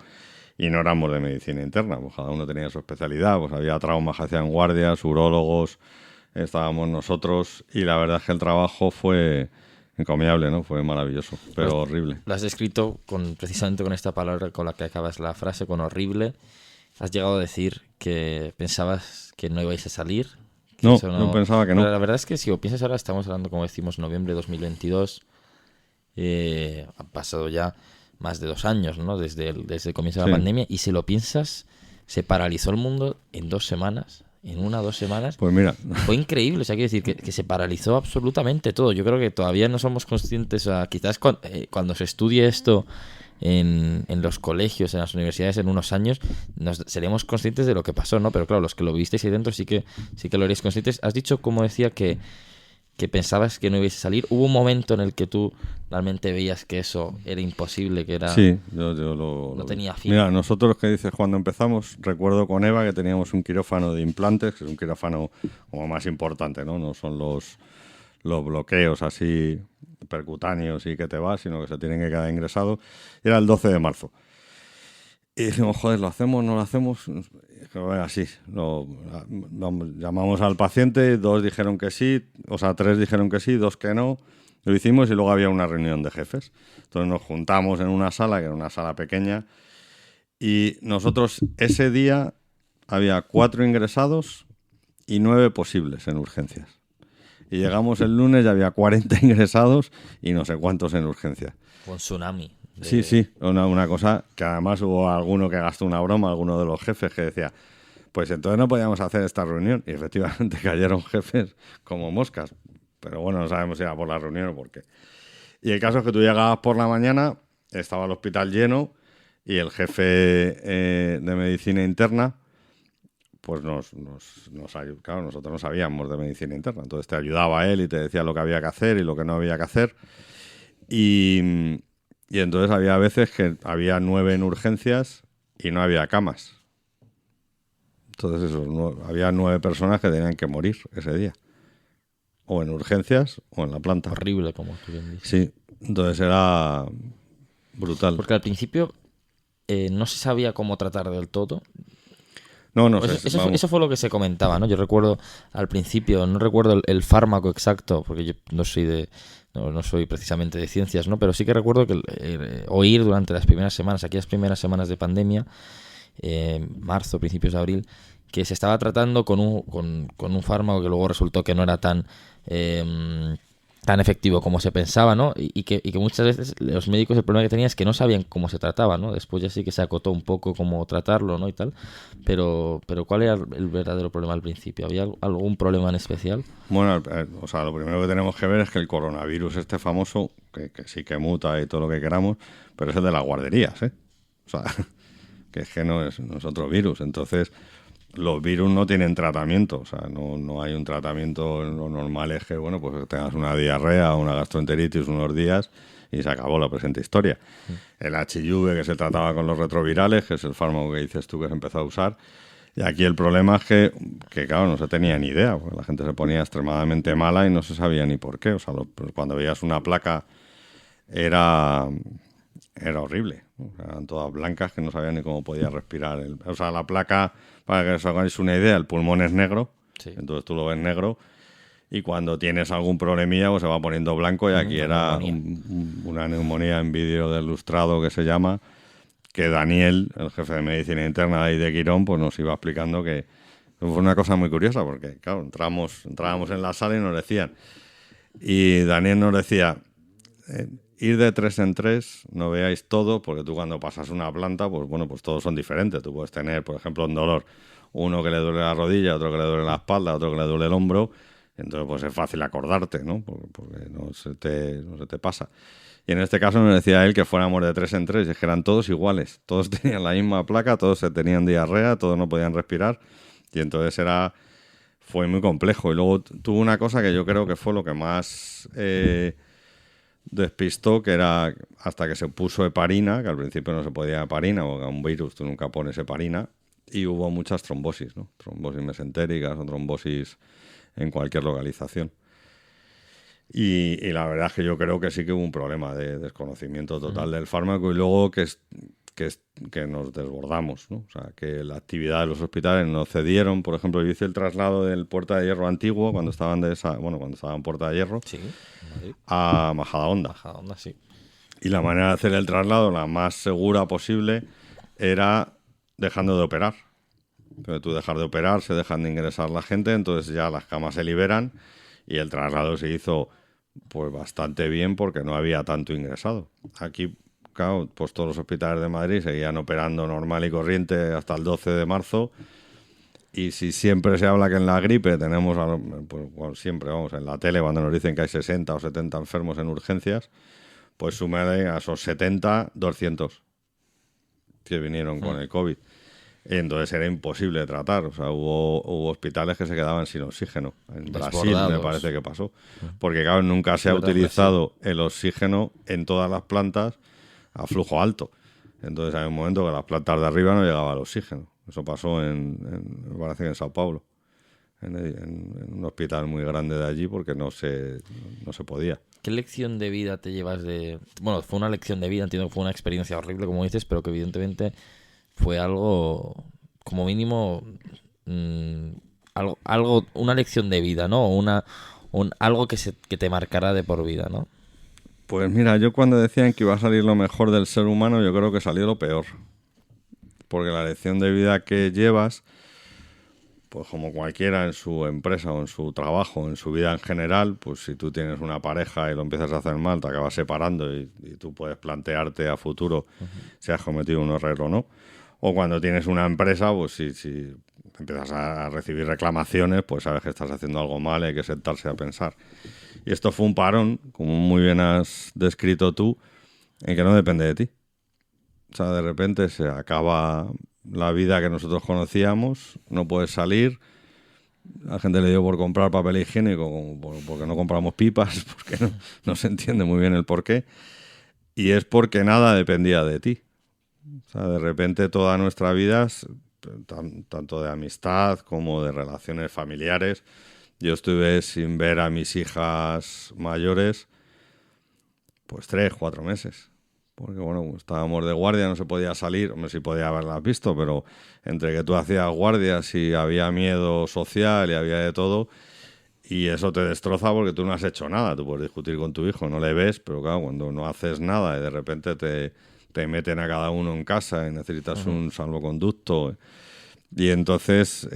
y no éramos de medicina interna. Pues cada uno tenía su especialidad. Pues había traumas que hacían guardias, urólogos, estábamos nosotros. Y la verdad es que el trabajo fue encomiable, ¿no? Fue maravilloso, pero horrible. Lo has descrito precisamente con esta palabra con la que acabas la frase, con horrible. Has llegado a decir que pensabas que no ibais a salir. No, Eso no pensaba que no. Pero la verdad es que si lo piensas ahora, estamos hablando, como decimos, noviembre de 2022. Han pasado ya más de 2 años, ¿no? Desde el comienzo de la Sí. pandemia. Y si lo piensas, se paralizó el mundo en 2 semanas. En 2 semanas. Pues mira, Fue increíble, o sea, quiero decir que se paralizó absolutamente todo. Yo creo que todavía no somos conscientes, o sea, quizás cuando se estudie esto en los colegios, en las universidades en unos años, seremos conscientes de lo que pasó, ¿no? Pero claro, los que lo vivisteis ahí dentro sí que lo haréis conscientes. Has dicho, como decía, que pensabas que no ibais a salir. ¿Hubo un momento en el que tú realmente veías que eso era imposible, que era... sí, yo lo no vi. tenía fin? Mira, nosotros, que dices, cuando empezamos, recuerdo con Eva que teníamos un quirófano de implantes, que es un quirófano como más importante, ¿no? No son los bloqueos así percutáneos y que te vas, sino que se tienen que quedar ingresados. Y era el 12 de marzo. Y dijimos, joder, ¿lo hacemos? ¿No lo hacemos? Así, llamamos al paciente, 2 dijeron que sí, o sea, 3 dijeron que sí, 2 que no. Lo hicimos y luego había una reunión de jefes. Entonces nos juntamos en una sala, que era una sala pequeña, y nosotros ese día había 4 ingresados y 9 posibles en urgencias. Y llegamos el lunes y había 40 ingresados y no sé cuántos en urgencias. Fue un tsunami. Sí, una cosa que además hubo alguno que gastó una broma, alguno de los jefes que decía, pues entonces no podíamos hacer esta reunión. Y efectivamente cayeron jefes como moscas. Pero bueno, no sabemos si era por la reunión o por qué. Y el caso es que tú llegabas por la mañana, estaba el hospital lleno y el jefe de medicina interna pues nos ayudó. Claro, nosotros no sabíamos de medicina interna. Entonces te ayudaba él y te decía lo que había que hacer y lo que no había que hacer. Y entonces había veces que había 9 en urgencias y no había camas. Entonces había 9 personas que tenían que morir ese día. O en urgencias o en la planta. Horrible, como tú bien dices. Sí, entonces era brutal. Porque al principio no se sabía cómo tratar del todo. No Pues sé. eso fue lo que se comentaba, ¿no? Yo recuerdo al principio, no recuerdo el fármaco exacto, porque yo no soy precisamente de ciencias, ¿no? Pero sí que recuerdo que oír durante las primeras semanas, aquellas primeras semanas de pandemia, marzo, principios de abril, que se estaba tratando con un fármaco que luego resultó que no era tan efectivo como se pensaba, ¿no? Y que muchas veces los médicos el problema que tenían es que no sabían cómo se trataba, ¿no? Después ya sí que se acotó un poco cómo tratarlo, ¿no? Y tal. Pero ¿cuál era el verdadero problema al principio? ¿Había algún problema en especial? Bueno, o sea, lo primero que tenemos que ver es que el coronavirus este famoso, que sí que muta y todo lo que queramos, pero es el de las guarderías, ¿eh? O sea, que es que no es otro virus. Entonces, los virus no tienen tratamiento, o sea, no hay un tratamiento. Lo normal es que, bueno, pues tengas una diarrea o una gastroenteritis unos días y se acabó la presente historia. El HIV, que se trataba con los retrovirales, que es el fármaco que dices tú que se empezó a usar, y aquí el problema es que claro, no se tenía ni idea, porque la gente se ponía extremadamente mala y no se sabía ni por qué. O sea, cuando veías una placa era horrible, ¿no? Eran todas blancas que no sabían ni cómo podía respirar. O sea, la placa, para que os hagáis una idea, el pulmón es negro, Sí. entonces tú lo ves negro, y cuando tienes algún problemilla pues se va poniendo blanco, y aquí era una neumonía en vídeo del lustrado que se llama, que Daniel, el jefe de medicina interna de ahí de Quirón, pues nos iba explicando que fue una cosa muy curiosa, porque claro, entrábamos en la sala y nos decían, y Daniel nos decía, ir de 3 en 3, no veáis todo, porque tú cuando pasas una planta, pues bueno, pues todos son diferentes. Tú puedes tener, por ejemplo, un dolor, uno que le duele la rodilla, otro que le duele la espalda, otro que le duele el hombro, entonces pues es fácil acordarte, ¿no? Porque no se te pasa. Y en este caso nos decía él que fuéramos de 3 en 3, y es que eran todos iguales, todos tenían la misma placa, todos tenían diarrea, todos no podían respirar, y entonces fue muy complejo. Y luego tuvo una cosa que yo creo que fue lo que más despistó, que era hasta que se puso heparina, que al principio no se podía heparina, porque a un virus tú nunca pones heparina, y hubo muchas trombosis, ¿no? Trombosis mesentéricas o trombosis en cualquier localización. Y la verdad es que yo creo que sí que hubo un problema de desconocimiento total del fármaco, y luego que nos desbordamos, ¿no? O sea, que la actividad de los hospitales no cedieron. Por ejemplo, yo hice el traslado del Puerta de Hierro antiguo cuando estaban en Puerta de Hierro, Sí, Madrid. a Majadahonda. Majadahonda, sí. Y la manera de hacer el traslado, la más segura posible, era dejando de operar. Pero tú dejas de operar, se dejan de ingresar la gente, entonces ya las camas se liberan, y el traslado se hizo pues bastante bien, porque no había tanto ingresado. Aquí, claro, pues todos los hospitales de Madrid seguían operando normal y corriente hasta el 12 de marzo. Y si siempre se habla que en la gripe tenemos, pues bueno, siempre, vamos, en la tele cuando nos dicen que hay 60 o 70 enfermos en urgencias, pues súmale a esos 70, 200 que vinieron con el COVID. Y entonces era imposible de tratar. O sea, hubo hospitales que se quedaban sin oxígeno. En Brasil me parece que pasó. Porque, claro, nunca se ha utilizado el oxígeno en todas las plantas a flujo alto. Entonces hay un momento que las plantas de arriba no llegaba el oxígeno. Eso pasó me parece que en Sao Paulo, en un hospital muy grande de allí, porque no se podía. ¿Qué lección de vida te llevas de...? Bueno, fue una lección de vida, entiendo que fue una experiencia horrible, como dices, pero que evidentemente fue algo, como mínimo, algo, una lección de vida, ¿no? Algo que te marcará de por vida, ¿no? Pues mira, yo cuando decían que iba a salir lo mejor del ser humano, yo creo que salió lo peor. Porque la lección de vida que llevas, pues como cualquiera en su empresa o en su trabajo, en su vida en general, pues si tú tienes una pareja y lo empiezas a hacer mal, te acabas separando, y tú puedes plantearte a futuro si has cometido un error o no. O cuando tienes una empresa, pues si empiezas a recibir reclamaciones, pues sabes que estás haciendo algo mal y hay que sentarse a pensar. Y esto fue un parón, como muy bien has descrito tú, en que no depende de ti. O sea, de repente se acaba la vida que nosotros conocíamos, no puedes salir. La gente le dio por comprar papel higiénico, porque no compramos pipas, porque no se entiende muy bien el porqué. Y es porque nada dependía de ti. O sea, de repente toda nuestra vida, tanto de amistad como de relaciones familiares, yo estuve sin ver a mis hijas mayores pues 3, 4 meses. Porque, bueno, estábamos de guardia, no se podía salir. Hombre, sí podía haberlas visto, pero entre que tú hacías guardias y había miedo social y había de todo, y eso te destroza porque tú no has hecho nada. Tú puedes discutir con tu hijo, no le ves, pero claro, cuando no haces nada y de repente te meten a cada uno en casa y necesitas un salvoconducto. Y entonces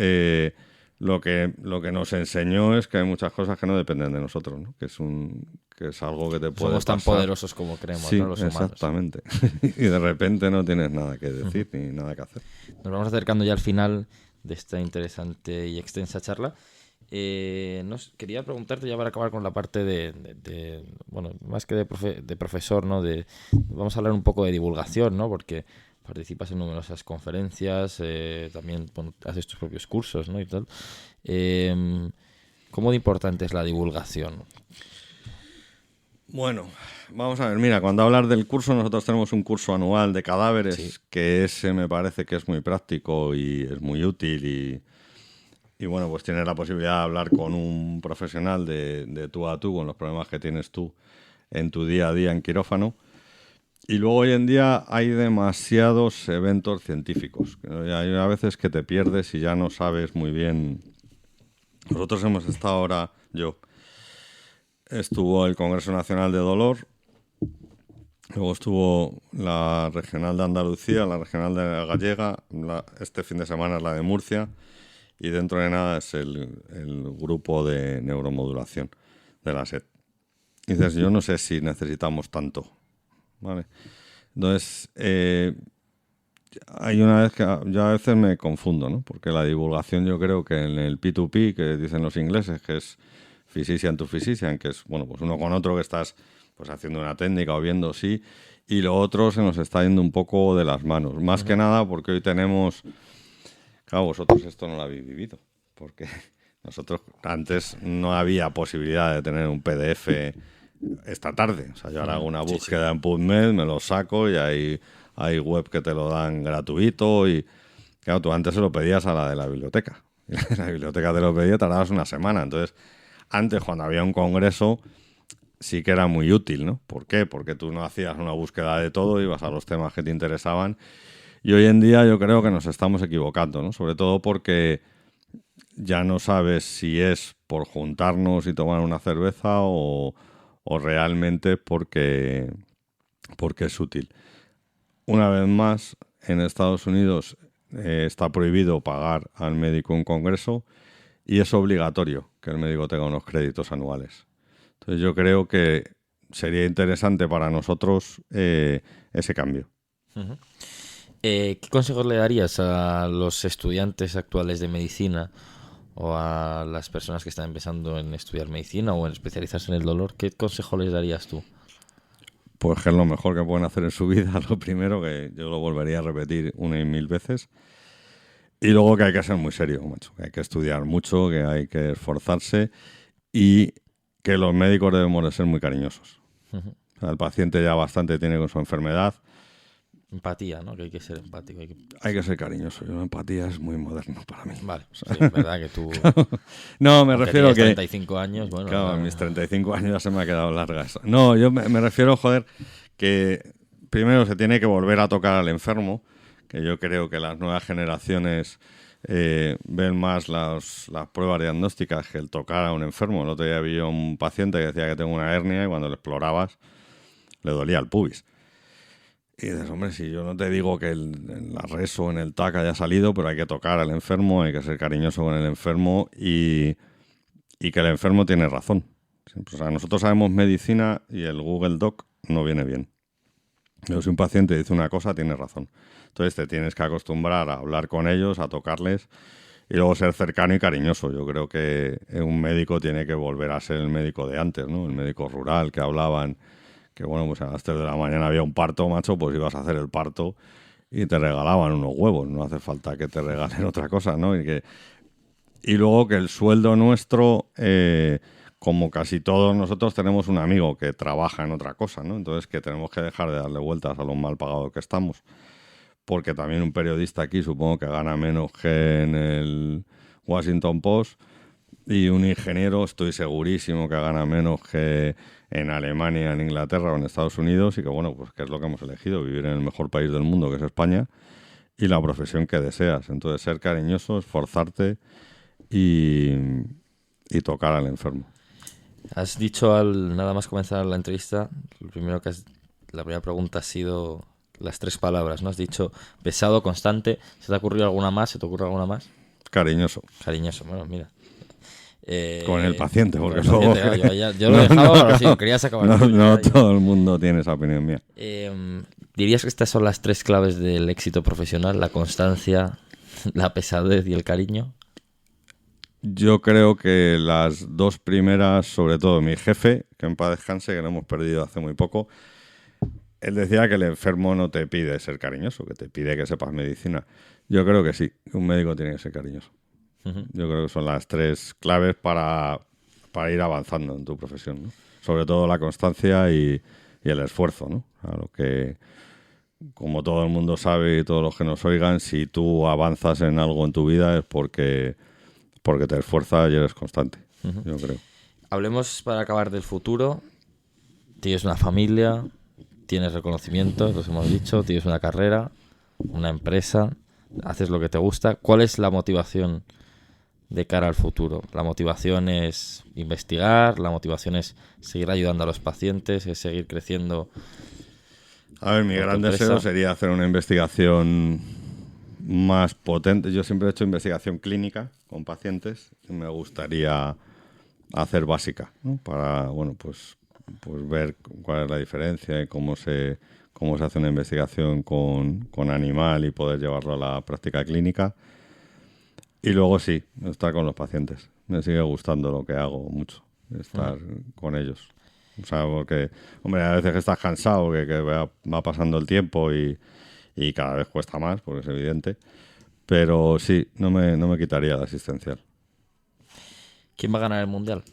lo que nos enseñó es que hay muchas cosas que no dependen de nosotros, ¿no? Que es algo que te puede Somos tan pasar. poderosos como creemos, Sí, ¿no? Los humanos. exactamente. Y de repente no tienes nada que decir ni nada que hacer. Nos vamos acercando ya al final de esta interesante y extensa charla. Quería preguntarte ya para acabar con la parte bueno, más que de profesor, ¿no? Vamos a hablar un poco de divulgación, ¿no? Porque participas en numerosas conferencias, también bueno, haces tus propios cursos, ¿no? Y tal. ¿Cómo de importante es la divulgación? Bueno, vamos a ver, mira, cuando hablas del curso, nosotros tenemos un curso anual de cadáveres, Sí. que ese me parece que es muy práctico y es muy útil y bueno, pues tienes la posibilidad de hablar con un profesional de tú a tú con los problemas que tienes tú en tu día a día en quirófano. Y luego hoy en día hay demasiados eventos científicos. Hay a veces que te pierdes y ya no sabes muy bien. Nosotros hemos estado ahora, estuvo el Congreso Nacional de Dolor, luego estuvo la Regional de Andalucía, la Regional de la Gallega, este fin de semana es la de Murcia y dentro de nada es el grupo de neuromodulación de la SED. Y dices, yo no sé si necesitamos tanto, ¿vale? Entonces, hay una vez que yo a veces me confundo, ¿no? Porque la divulgación yo creo que en el P2P, que dicen los ingleses, que es physician to physician, que es, bueno, pues uno con otro que estás pues haciendo una técnica o viendo, sí, y lo otro se nos está yendo un poco de las manos. Más que nada porque hoy tenemos... Claro, vosotros esto no lo habéis vivido, porque nosotros antes no había posibilidad de tener un PDF esta tarde. O sea, yo ahora hago una búsqueda en PubMed, me lo saco y hay web que te lo dan gratuito y claro, tú antes se lo pedías a la de la biblioteca. Y la biblioteca te lo pedía, tardabas una semana. Entonces, antes cuando había un congreso sí que era muy útil, ¿no? ¿Por qué? Porque tú no hacías una búsqueda de todo, ibas a los temas que te interesaban. Y hoy en día yo creo que nos estamos equivocando, ¿no? Sobre todo porque ya no sabes si es por juntarnos y tomar una cerveza o realmente porque es útil. Una vez más, en Estados Unidos está prohibido pagar al médico un congreso y es obligatorio que el médico tenga unos créditos anuales. Entonces yo creo que sería interesante para nosotros ese cambio. Uh-huh. ¿Qué consejos le darías a los estudiantes actuales de medicina o a las personas que están empezando en estudiar medicina o en especializarse en el dolor? ¿Qué consejo les darías tú? Pues que es lo mejor que pueden hacer en su vida, lo primero, que yo lo volvería a repetir 1.000 veces. Y luego que hay que ser muy serio, macho, que hay que estudiar mucho, que hay que esforzarse y que los médicos debemos de ser muy cariñosos. Uh-huh. O sea, el paciente ya bastante tiene con su enfermedad. Empatía, ¿no? Que hay que ser empático. Hay que ser cariñoso. La empatía es muy moderno para mí. Vale, o sea, sí, es verdad que tú... No, me refiero que... 35 años, bueno... Claro, a mis 35 años ya se me ha quedado larga eso. No, yo me refiero, joder, que primero se tiene que volver a tocar al enfermo, que yo creo que las nuevas generaciones ven más las pruebas diagnósticas que el tocar a un enfermo. El otro día vi a un paciente que decía que tengo una hernia y cuando le explorabas le dolía el pubis. Y dices, hombre, si yo no te digo que en la res o en el TAC haya salido, pero hay que tocar al enfermo, hay que ser cariñoso con el enfermo y que el enfermo tiene razón. O sea, nosotros sabemos medicina y el Google Doc no viene bien. Pero si un paciente dice una cosa, tiene razón. Entonces te tienes que acostumbrar a hablar con ellos, a tocarles y luego ser cercano y cariñoso. Yo creo que un médico tiene que volver a ser el médico de antes, ¿no? El médico rural que hablaban, que bueno, pues a las 3 de la mañana había un parto, macho, pues ibas a hacer el parto y te regalaban unos huevos. No hace falta que te regalen otra cosa, ¿no? Y luego que el sueldo nuestro, como casi todos nosotros, tenemos un amigo que trabaja en otra cosa, ¿no? Entonces que tenemos que dejar de darle vueltas a lo mal pagados que estamos. Porque también un periodista aquí supongo que gana menos que en el Washington Post y un ingeniero estoy segurísimo que gana menos que en Alemania, en Inglaterra o en Estados Unidos y que bueno, pues que es lo que hemos elegido, vivir en el mejor país del mundo que es España y la profesión que deseas. Entonces ser cariñoso, esforzarte y tocar al enfermo. Has dicho nada más comenzar la entrevista, la primera pregunta ha sido las 3 palabras, ¿no? Has dicho pesado, constante. ¿Se te ha ocurrido alguna más? ¿Se te ocurre alguna más? Cariñoso. Cariñoso, bueno, mira. Con el paciente, porque con el luego... paciente, yo lo he dejado, pero sí, querías acabar. No todo el mundo tiene esa opinión mía. ¿Dirías que estas son las 3 claves del éxito profesional? La constancia, la pesadez y el cariño. Yo creo que las 2 primeras, sobre todo mi jefe, que en paz descanse, que lo hemos perdido hace muy poco, él decía que el enfermo no te pide ser cariñoso, que te pide que sepas medicina. Yo creo que sí, que un médico tiene que ser cariñoso. Uh-huh. Yo creo que son las 3 claves para ir avanzando en tu profesión, ¿no? Sobre todo la constancia y el esfuerzo, ¿no? A lo que, como todo el mundo sabe y todos los que nos oigan, si tú avanzas en algo en tu vida es porque te esfuerzas y eres constante, uh-huh. Yo creo. Hablemos para acabar del futuro. Tienes una familia, tienes reconocimientos, los hemos dicho, tienes una carrera, una empresa, haces lo que te gusta. ¿Cuál es la motivación de cara al futuro? ¿La motivación es investigar? ¿La motivación es seguir ayudando a los pacientes? ¿Es seguir creciendo? A ver, mi gran deseo sería hacer una investigación más potente. Yo siempre he hecho investigación clínica con pacientes y me gustaría hacer básica, ¿no? Para, bueno, pues ver cuál es la diferencia y cómo se hace una investigación con animal y poder llevarlo a la práctica clínica. Y luego sí, estar con los pacientes. Me sigue gustando lo que hago mucho, estar con ellos. O sea, porque, hombre, a veces que estás cansado, que va pasando el tiempo y cada vez cuesta más, porque es evidente. Pero sí, no me quitaría la asistencial. ¿Quién va a ganar el Mundial?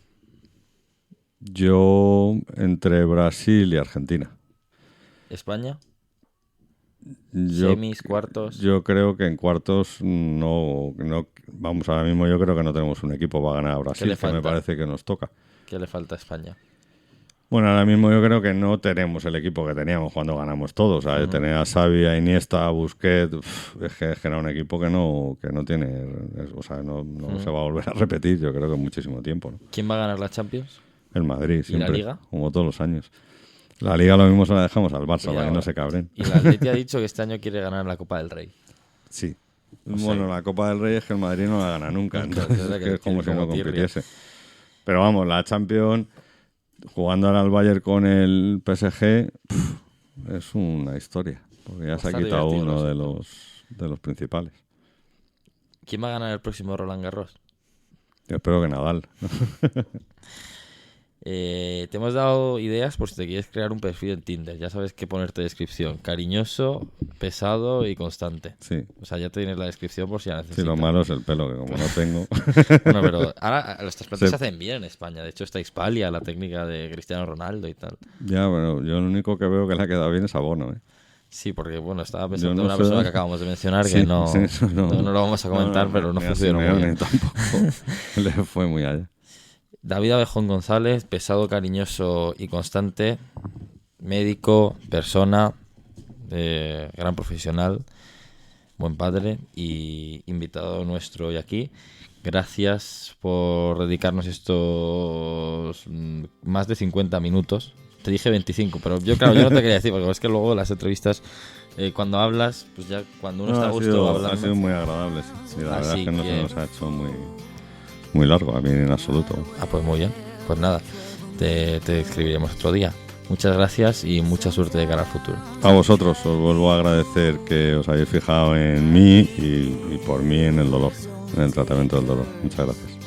Yo entre Brasil y Argentina. ¿España? ¿Semis, cuartos? Yo creo que en cuartos no. Vamos, ahora mismo yo creo que no tenemos un equipo para ganar a Brasil, que me parece que nos toca. ¿Qué le falta a España? Bueno, ahora mismo yo creo que no tenemos el equipo que teníamos cuando ganamos todos. Uh-huh. Tener a Xavi, a Iniesta, a Busquets, es que era un equipo que no tiene... O sea, no uh-huh. Se va a volver a repetir, yo creo que en muchísimo tiempo, ¿no? ¿Quién va a ganar la Champions? El Madrid, siempre. ¿Y la Liga? Como todos los años. La Liga lo mismo se la dejamos al Barça, para que no se cabren. Y el Atleti ha dicho que este año quiere ganar la Copa del Rey. Sí. Bueno, la Copa del Rey es que el Madrid no la gana nunca, entonces que es como si no compitiese. Pero vamos, la Champions... Jugando ahora al Bayern con el PSG es una historia, porque ya se ha quitado uno de los principales. ¿Quién va a ganar el próximo Roland Garros? Yo espero que Nadal. Te hemos dado ideas por si te quieres crear un perfil en Tinder. Ya sabes qué ponerte descripción: cariñoso, pesado y constante. Sí. O sea, ya tienes la descripción por si la necesitas. Sí, lo malo es el pelo, que como no tengo... Bueno, pero ahora los trasplantes se hacen bien en España. De hecho, está Hispalia, la técnica de Cristiano Ronaldo y tal. Ya, bueno, yo lo único que veo que le ha quedado bien es a Bono, ¿eh? Sí, porque bueno, estaba pensando en una persona que acabamos de mencionar que no lo vamos a comentar, pero no funcionó muy bien. Tampoco le fue muy allá. David Abejón González, pesado, cariñoso y constante, médico, persona, gran profesional, buen padre y invitado nuestro hoy aquí. Gracias por dedicarnos estos más de 50 minutos. Te dije 25, pero yo no te quería decir, porque es que luego las entrevistas, cuando hablas, pues ya cuando uno está a gusto hablando. Ha sido muy agradable, sí. La verdad es que no se nos ha hecho muy largo, a mí en absoluto. Pues muy bien. Pues nada, te escribiremos otro día. Muchas gracias y mucha suerte de cara al futuro. A vosotros os vuelvo a agradecer que os hayáis fijado en mí y por mí en el dolor, en el tratamiento del dolor. Muchas gracias.